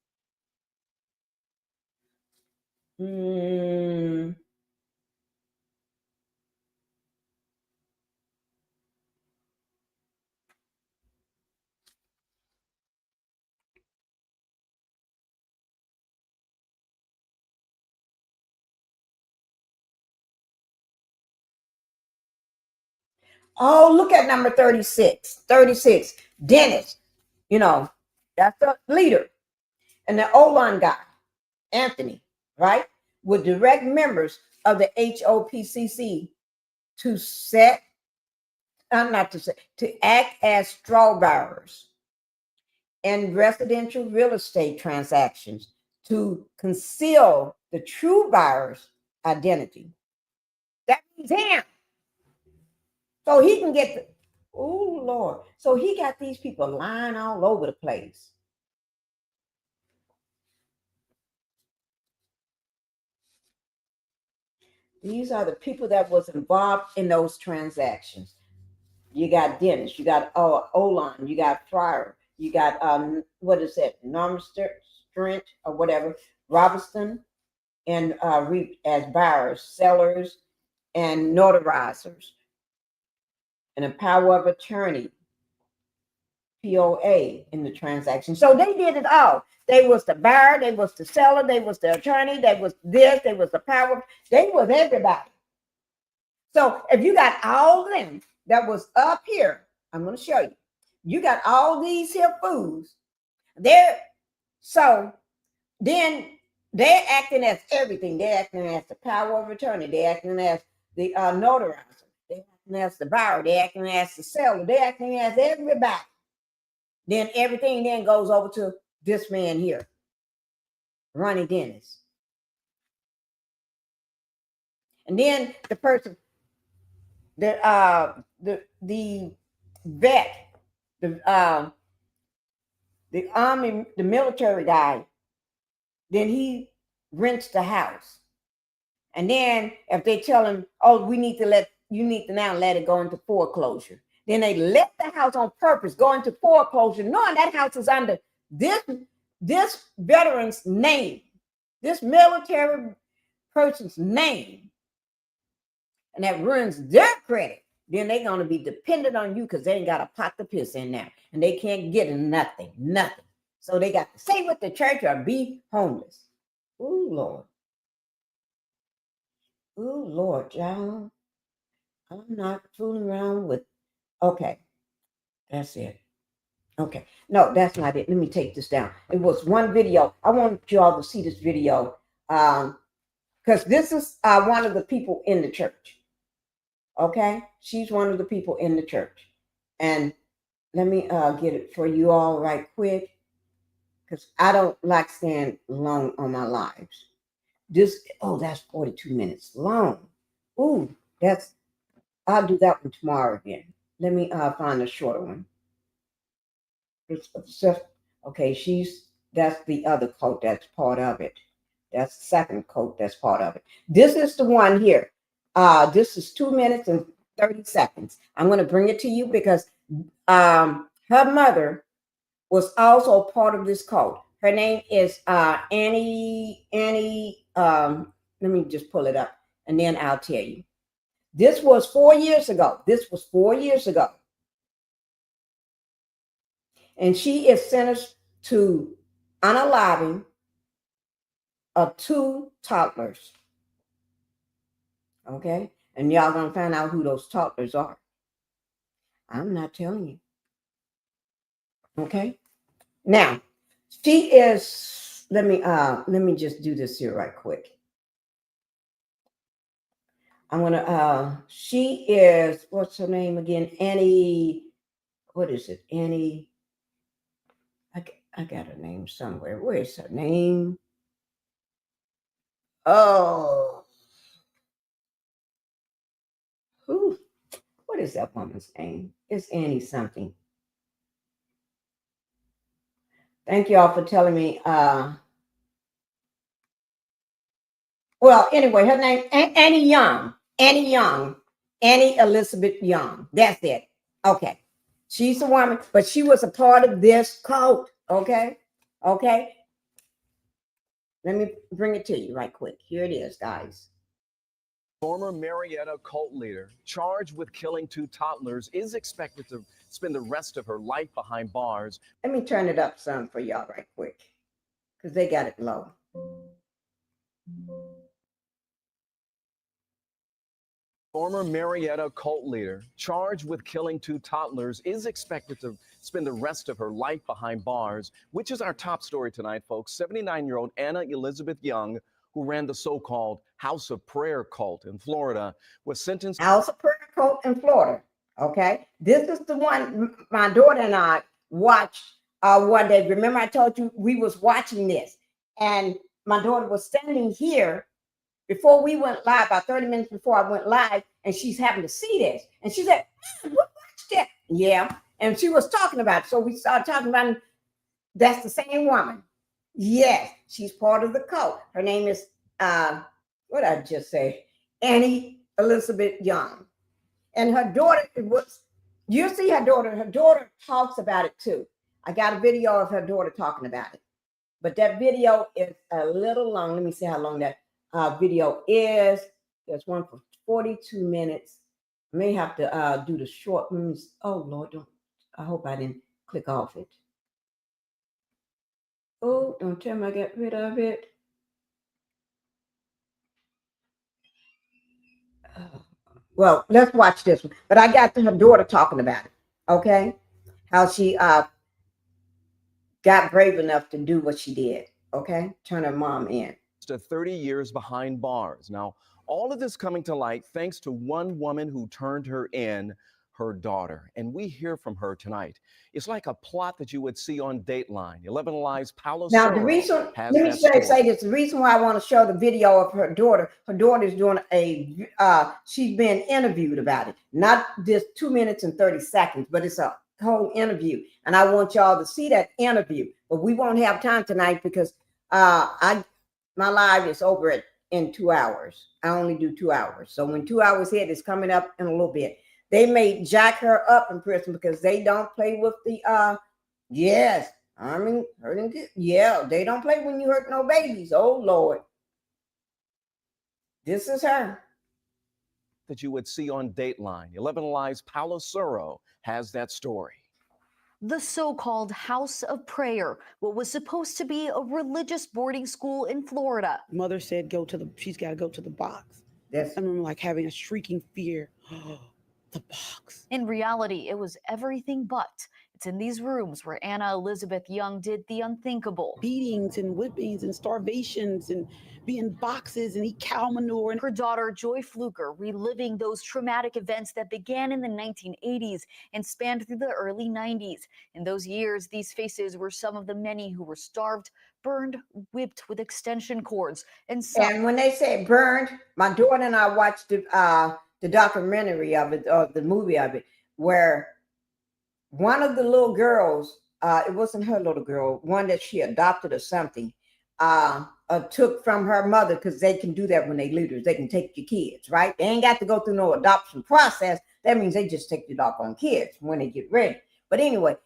Oh, look at number 36. 36. Dennis, you know, that's the leader. And the Olon guy, Anthony, right, would direct members of the HOPCC to to act as straw buyers in residential real estate transactions to conceal the true buyer's identity. That means him. So he can get the, oh Lord. So he got these people lying all over the place. These are the people that was involved in those transactions. You got Dennis, you got Olon, you got Fryer, you got what is it, Norman Strent or whatever, Robinson, and as buyers, sellers, and notarizers, and a power of attorney, POA, in the transaction. So they did it all. They was the buyer, they was the seller, they was the attorney, they was this, they was the power, they was everybody. So if you got all of them that was up here, I'm going to show you. You got all these here fools there. So then they're acting as everything. They're acting as the power of attorney. They're acting as the notarizer. They're acting as the buyer. They're acting as the seller. They're acting as everybody. Then everything then goes over to this man here, RONY DENIS. And then the person, the vet, the army, the military guy, then he rents the house. And then if they tell him, oh, you need to now let it go into foreclosure. Then they let the house on purpose go into foreclosure, knowing that house is under this veteran's name, this military person's name. And that ruins their credit. Then they're going to be dependent on you because they ain't got a pot to piss in now. And they can't get nothing. So they got to stay with the church or be homeless. Ooh, Lord. Ooh, Lord, y'all. I'm not fooling around with, okay. That's it. Okay. No, that's not it. Let me take this down. It was one video. I want you all to see this video because this is one of the people in the church. Okay? She's one of the people in the church. And let me get it for you all right quick because I don't like staying long on my lives. That's 42 minutes long. Ooh, I'll do that one tomorrow again. Let me find a shorter one. Okay, that's the other quote that's part of it. That's the second quote that's part of it. This is the one here. This is 2 minutes and 30 seconds. I'm going to bring it to you because her mother was also part of this cult. Her name is Annie. Let me just pull it up and then I'll tell you. This was 4 years ago. And she is sentenced to unaliving of 2 toddlers. Okay? And y'all gonna find out who those toddlers are. I'm not telling you. Okay? Now, she is, let me just do this here right quick. I'm gonna she is, what's her name again? Annie, what is it? Annie, I got her name somewhere. Where's her name? Oh, is that woman's name? It's Annie something. Thank you all for telling me. Well, anyway, her name Annie Young. Annie Young. Annie Elizabeth Young. That's it. Okay. She's a woman, but she was a part of this cult. Okay. Okay. Let me bring it to you right quick. Here it is, guys. Former Marietta cult leader charged with killing 2 toddlers is expected to spend the rest of her life behind bars. Let me turn it up some for y'all right quick, because they got it low. Former Marietta cult leader charged with killing 2 toddlers is expected to spend the rest of her life behind bars, which is our top story tonight, folks. 79-year-old Anna Elizabeth Young, who ran the so-called House of Prayer cult in Florida, was sentenced. House of Prayer cult in Florida. Okay. This is the one my daughter and I watched one day. Remember I told you we was watching this, and my daughter was standing here before we went live, about 30 minutes before I went live, and she's having to see this. And she said, "Watch that." Yeah. And she was talking about it. So we started talking about it. That's the same woman. Yes, she's part of the cult. Her name is, what did I just say? Annie Elizabeth Young. And her daughter, you see her daughter talks about it too. I got a video of her daughter talking about it. But that video is a little long. Let me see how long that video is. There's one for 42 minutes. I may have to do the short ones. Oh Lord, I hope I didn't click off it. Oh, don't tell me I got rid of it. Well, let's watch this one. But I got her daughter talking about it. Okay, how she got brave enough to do what she did. Okay, turn her mom in. To 30 years behind bars. Now, all of this coming to light thanks to one woman who turned her in, her daughter. And we hear from her tonight. It's like a plot that you would see on Dateline. 11 Alive's Paolo Now, Soro the reason, has let me that say this, the reason why I want to show the video of her daughter's doing she's being interviewed about it. Not just 2 minutes and 30 seconds, but it's a whole interview. And I want y'all to see that interview. But we won't have time tonight because my live is over in 2 hours. I only do 2 hours. So when 2 hours hit, it's coming up in a little bit. They may jack her up in prison because they don't play with the yes. I mean, hurting kids. Yeah, they don't play when you hurt no babies. Oh Lord. This is her. That you would see on Dateline. 11 Alive's Paolo Soro has that story. The so-called House of Prayer, what was supposed to be a religious boarding school in Florida. Mother said, she's got to go to the box. Yes. I remember like having a shrieking fear. The box. In reality, it was everything but. It's in these rooms where Anna Elizabeth Young did the unthinkable. Beatings and whippings and starvations and be in boxes and eat cow manure. Her daughter, Joy Fluker, reliving those traumatic events that began in the 1980s and spanned through the early 90s. In those years, these faces were some of the many who were starved, burned, whipped with extension cords. And when they say burned, my daughter and I watched the documentary of it, or the movie of it, where one of the little girls, it wasn't her little girl, one that she adopted or something, took from her mother, because they can do that when they leaders. They can take your kids, right? They ain't got to go through no adoption process. That means they just take the doggone kids when they get ready. But anyway,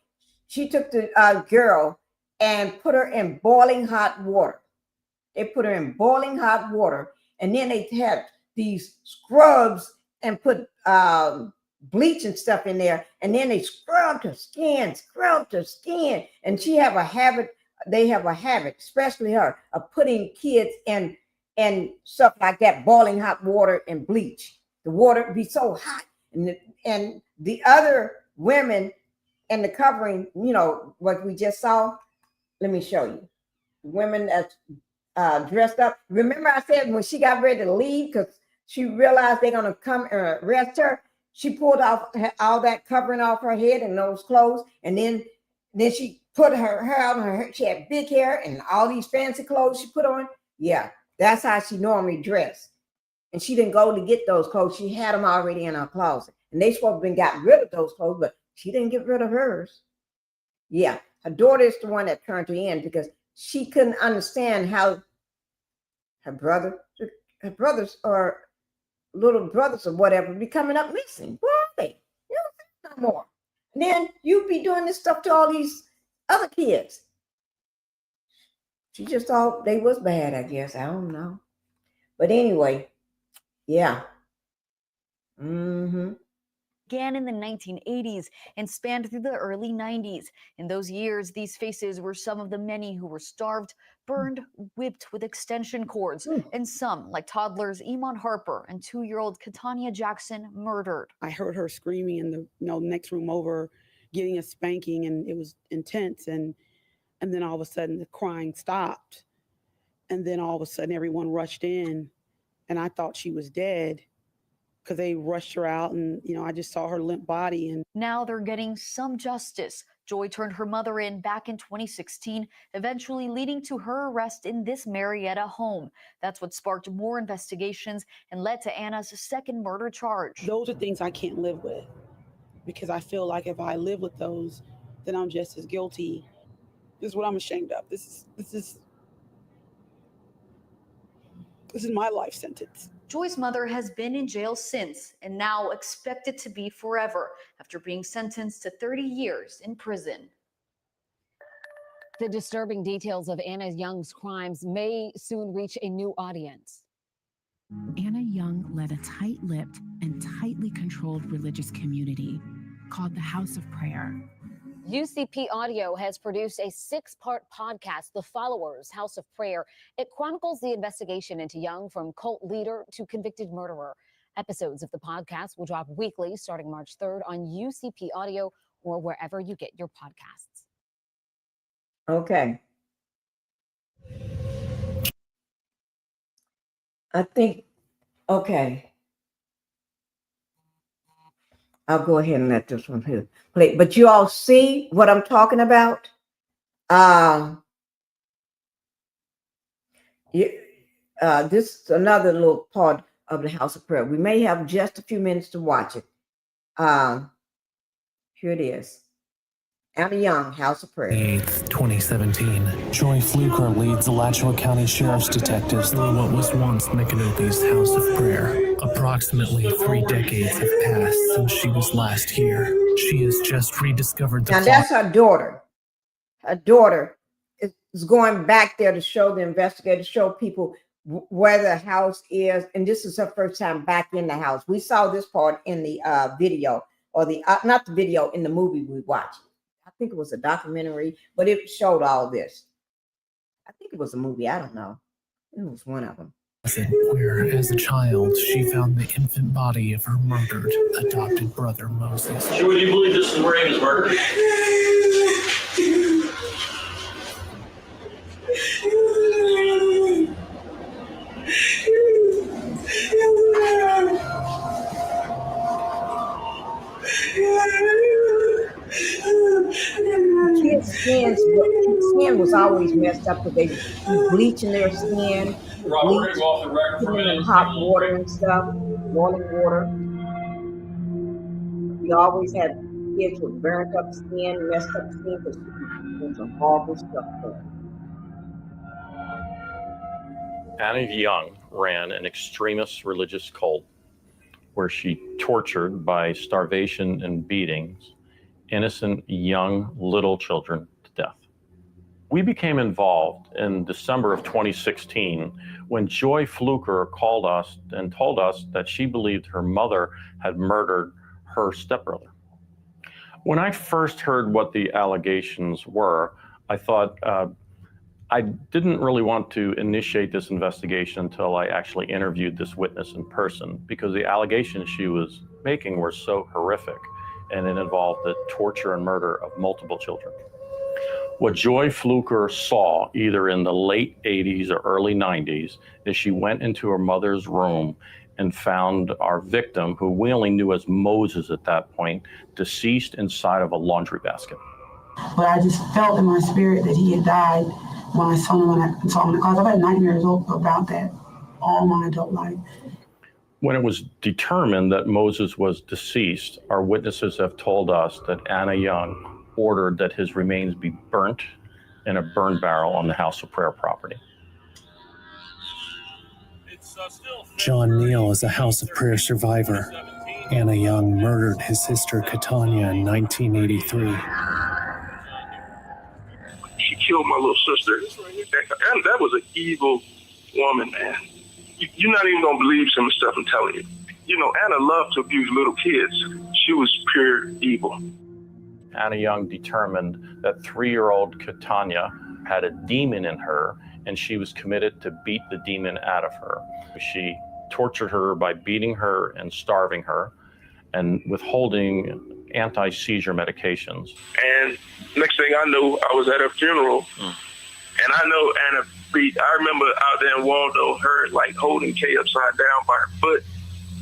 she took the girl and put her in boiling hot water. They put her in boiling hot water, and then they had these scrubs and put bleach and stuff in there, and then they scrubbed her skin, and she have a habit, they have a habit, especially her, of putting kids in and stuff like that, boiling hot water and bleach. The water be so hot, and the other women in the covering, you know, what we just saw, let me show you. Women that's dressed up. Remember I said when she got ready to leave, because she realized they're going to come and arrest her, she pulled off all that covering off her head and those clothes, and then she put her hair on her hair. She had big hair and all these fancy clothes she put on. Yeah, that's how she normally dressed and she didn't go to get those clothes. She had them already in her closet. And they supposed to have been gotten rid of those clothes, but she didn't get rid of hers. Yeah, her daughter is the one that turned her in because she couldn't understand how her brothers or little brothers or whatever be coming up missing. Where are they? You don't see no more. And then you be doing this stuff to all these other kids. She just thought they was bad, I guess. I don't know. But anyway, yeah. Began in the 1980s and spanned through the early 90s. In those years, these faces were some of the many who were starved, burned, whipped with extension cords, and some, like toddlers Iman Harper and 2-year-old Katanya Jackson, murdered. I heard her screaming in the next room over, getting a spanking, and it was intense. And then all of a sudden the crying stopped. And then all of a sudden everyone rushed in, and I thought she was dead, because they rushed her out, and I just saw her limp body. And now they're getting some justice. Joy turned her mother in back in 2016, eventually leading to her arrest in this Marietta home. That's what sparked more investigations and led to Anna's second murder charge. Those are things I can't live with, because I feel like if I live with those, then I'm just as guilty. This is what I'm ashamed of. This is my life sentence. Joy's mother has been in jail since and now expected to be forever after being sentenced to 30 years in prison. The disturbing details of Anna Young's crimes may soon reach a new audience. Anna Young led a tight-lipped and tightly controlled religious community called the House of Prayer. UCP Audio has produced a 6-part podcast, The Followers, House of Prayer. It chronicles the investigation into Young from cult leader to convicted murderer. Episodes of the podcast will drop weekly starting March 3rd on UCP Audio or wherever you get your podcasts. Okay. I think, okay. I'll go ahead and let this one here play. But you all see what I'm talking about? This is another little part of the House of Prayer. We may have just a few minutes to watch it. Here it is. Anna Young, House of Prayer. 8th, 2017. Joy Fluker leads the Alachua County Sheriff's detectives through what was once Micanopy's House of Prayer. Approximately 3 decades have passed since she was last here. She has just rediscovered the Now that's her daughter. Her daughter is going back there to show the investigators, show people where the house is. And this is her first time back in the house. We saw this part in the video, or the not the video, in the movie we watched. I think it was a documentary, but it showed all this. I think it was a movie. I don't know. It was one of them. Where, as a child, she found the infant body of her murdered adopted brother, Moses. Joy, do you believe this is where he was murdered? Kids' skin was always messed up because they be bleaching their skin, putting them in hot water and stuff, boiling water. We always had kids with burnt up skin, messed up skin, because there's some horrible stuff there. Anna Young ran an extremist religious cult where she tortured by starvation and beatings innocent young little children to death. We became involved in December of 2016 when Joy Fluker called us and told us that she believed her mother had murdered her stepbrother. When I first heard what the allegations were, I thought I didn't really want to initiate this investigation until I actually interviewed this witness in person, because the allegations she was making were so horrific, and it involved the torture and murder of multiple children. What Joy Fluker saw either in the late 80s or early 90s is she went into her mother's room and found our victim, who we only knew as Moses at that point, deceased inside of a laundry basket. But I just felt in my spirit that he had died when I saw him in the closet. I've had nightmares about that all my adult life. When it was determined that Moses was deceased, our witnesses have told us that Anna Young ordered that his remains be burnt in a burn barrel on the House of Prayer property. John Neal is a House of Prayer survivor. Anna Young murdered his sister Katanya in 1983. She killed my little sister. And that was an evil woman, man. You're not even going to believe some of the stuff I'm telling you. You know, Anna loved to abuse little kids. She was pure evil. Anna Young determined that 3-year-old Katanya had a demon in her, and she was committed to beat the demon out of her. She tortured her by beating her and starving her and withholding anti-seizure medications. And next thing I knew, I was at her funeral. And I know Anna beat, I remember out there in Waldo, her like holding Kay upside down by her foot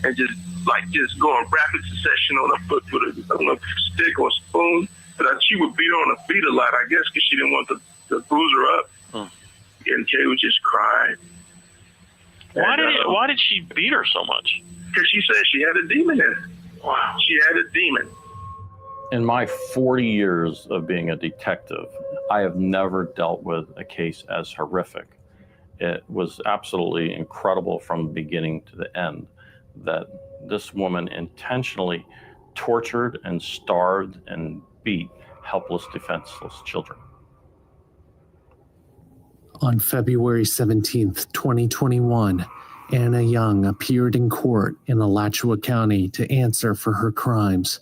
and just going rapid succession on her foot with a stick or a spoon. But she would beat her on her feet a lot, I guess, because she didn't want to bruise her up. And Kay would just cry. Why did she beat her so much? Because she said she had a demon in her. Wow. She had a demon. In my 40 years of being a detective, I have never dealt with a case as horrific. It was absolutely incredible from the beginning to the end that this woman intentionally tortured and starved and beat helpless, defenseless children. On February 17th, 2021, Anna Young appeared in court in Alachua County to answer for her crimes.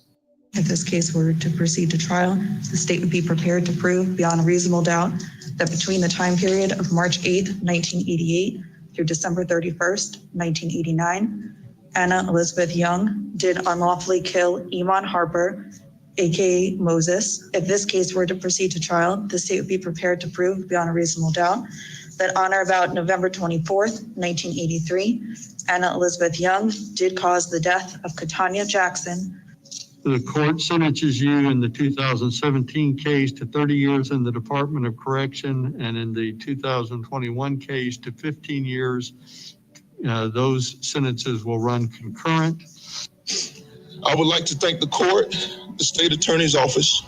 If this case were to proceed to trial, the state would be prepared to prove beyond a reasonable doubt that between the time period of March 8, 1988 through December 31st, 1989, Anna Elizabeth Young did unlawfully kill Iman Harper, aka Moses. If this case were to proceed to trial, the state would be prepared to prove beyond a reasonable doubt that on or about November 24th, 1983, Anna Elizabeth Young did cause the death of Katanya Jackson. The court sentences you in the 2017 case to 30 years in the Department of Correction, and in the 2021 case to 15 years. Those sentences will run concurrent. I would like to thank the court, the state attorney's office,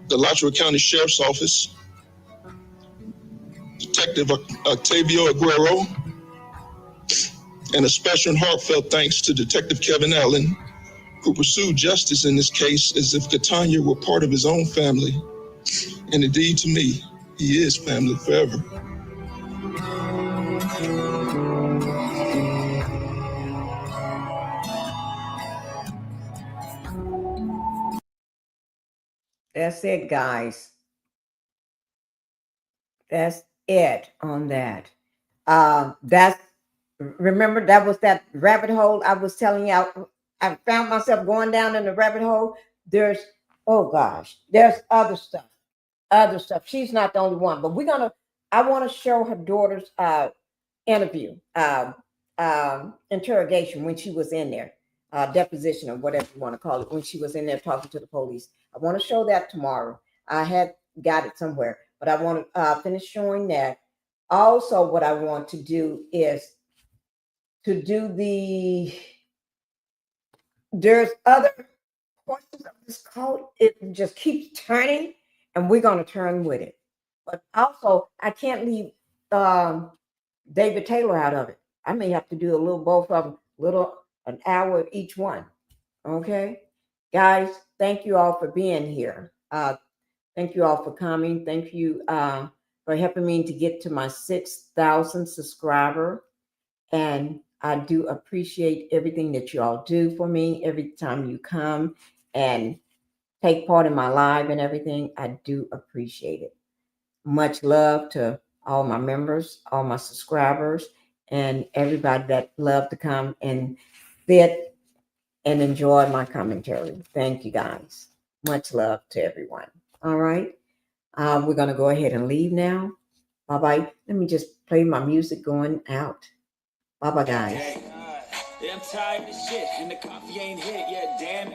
the Alachua County Sheriff's Office, Detective Octavio Aguero, and a special and heartfelt thanks to Detective Kevin Allen, who pursued justice in this case as if Katanya were part of his own family. And indeed, to me, he is family forever. That's it, guys. That's it on that. Remember that was that rabbit hole I was telling you. I found myself going down in the rabbit hole. There's other stuff. She's not the only one, but I want to show her daughter's interview, interrogation when she was in there, deposition or whatever you want to call it, when she was in there talking to the police. I want to show that tomorrow. I had got it somewhere, but I want to finish showing that. Also, what I want to do is to do there's other portions of this code. It just keeps turning, and we're going to turn with it. But also, I can't leave David Taylor out of it. I may have to do both of them, an hour each one. Okay, guys, thank you all for being here. Thank you all for coming. Thank you for helping me to get to my 6,000 subscriber. And I do appreciate everything that you all do for me every time you come and take part in my live and everything. I do appreciate it. Much love to all my members, all my subscribers, and everybody that love to come and sit and enjoy my commentary. Thank you, guys. Much love to everyone. All right. We're going to go ahead and leave now. Bye-bye. Let me just play my music going out. Bye-bye, guys. Yeah, I'm tired of shit, and the coffee ain't hit yet, damn it.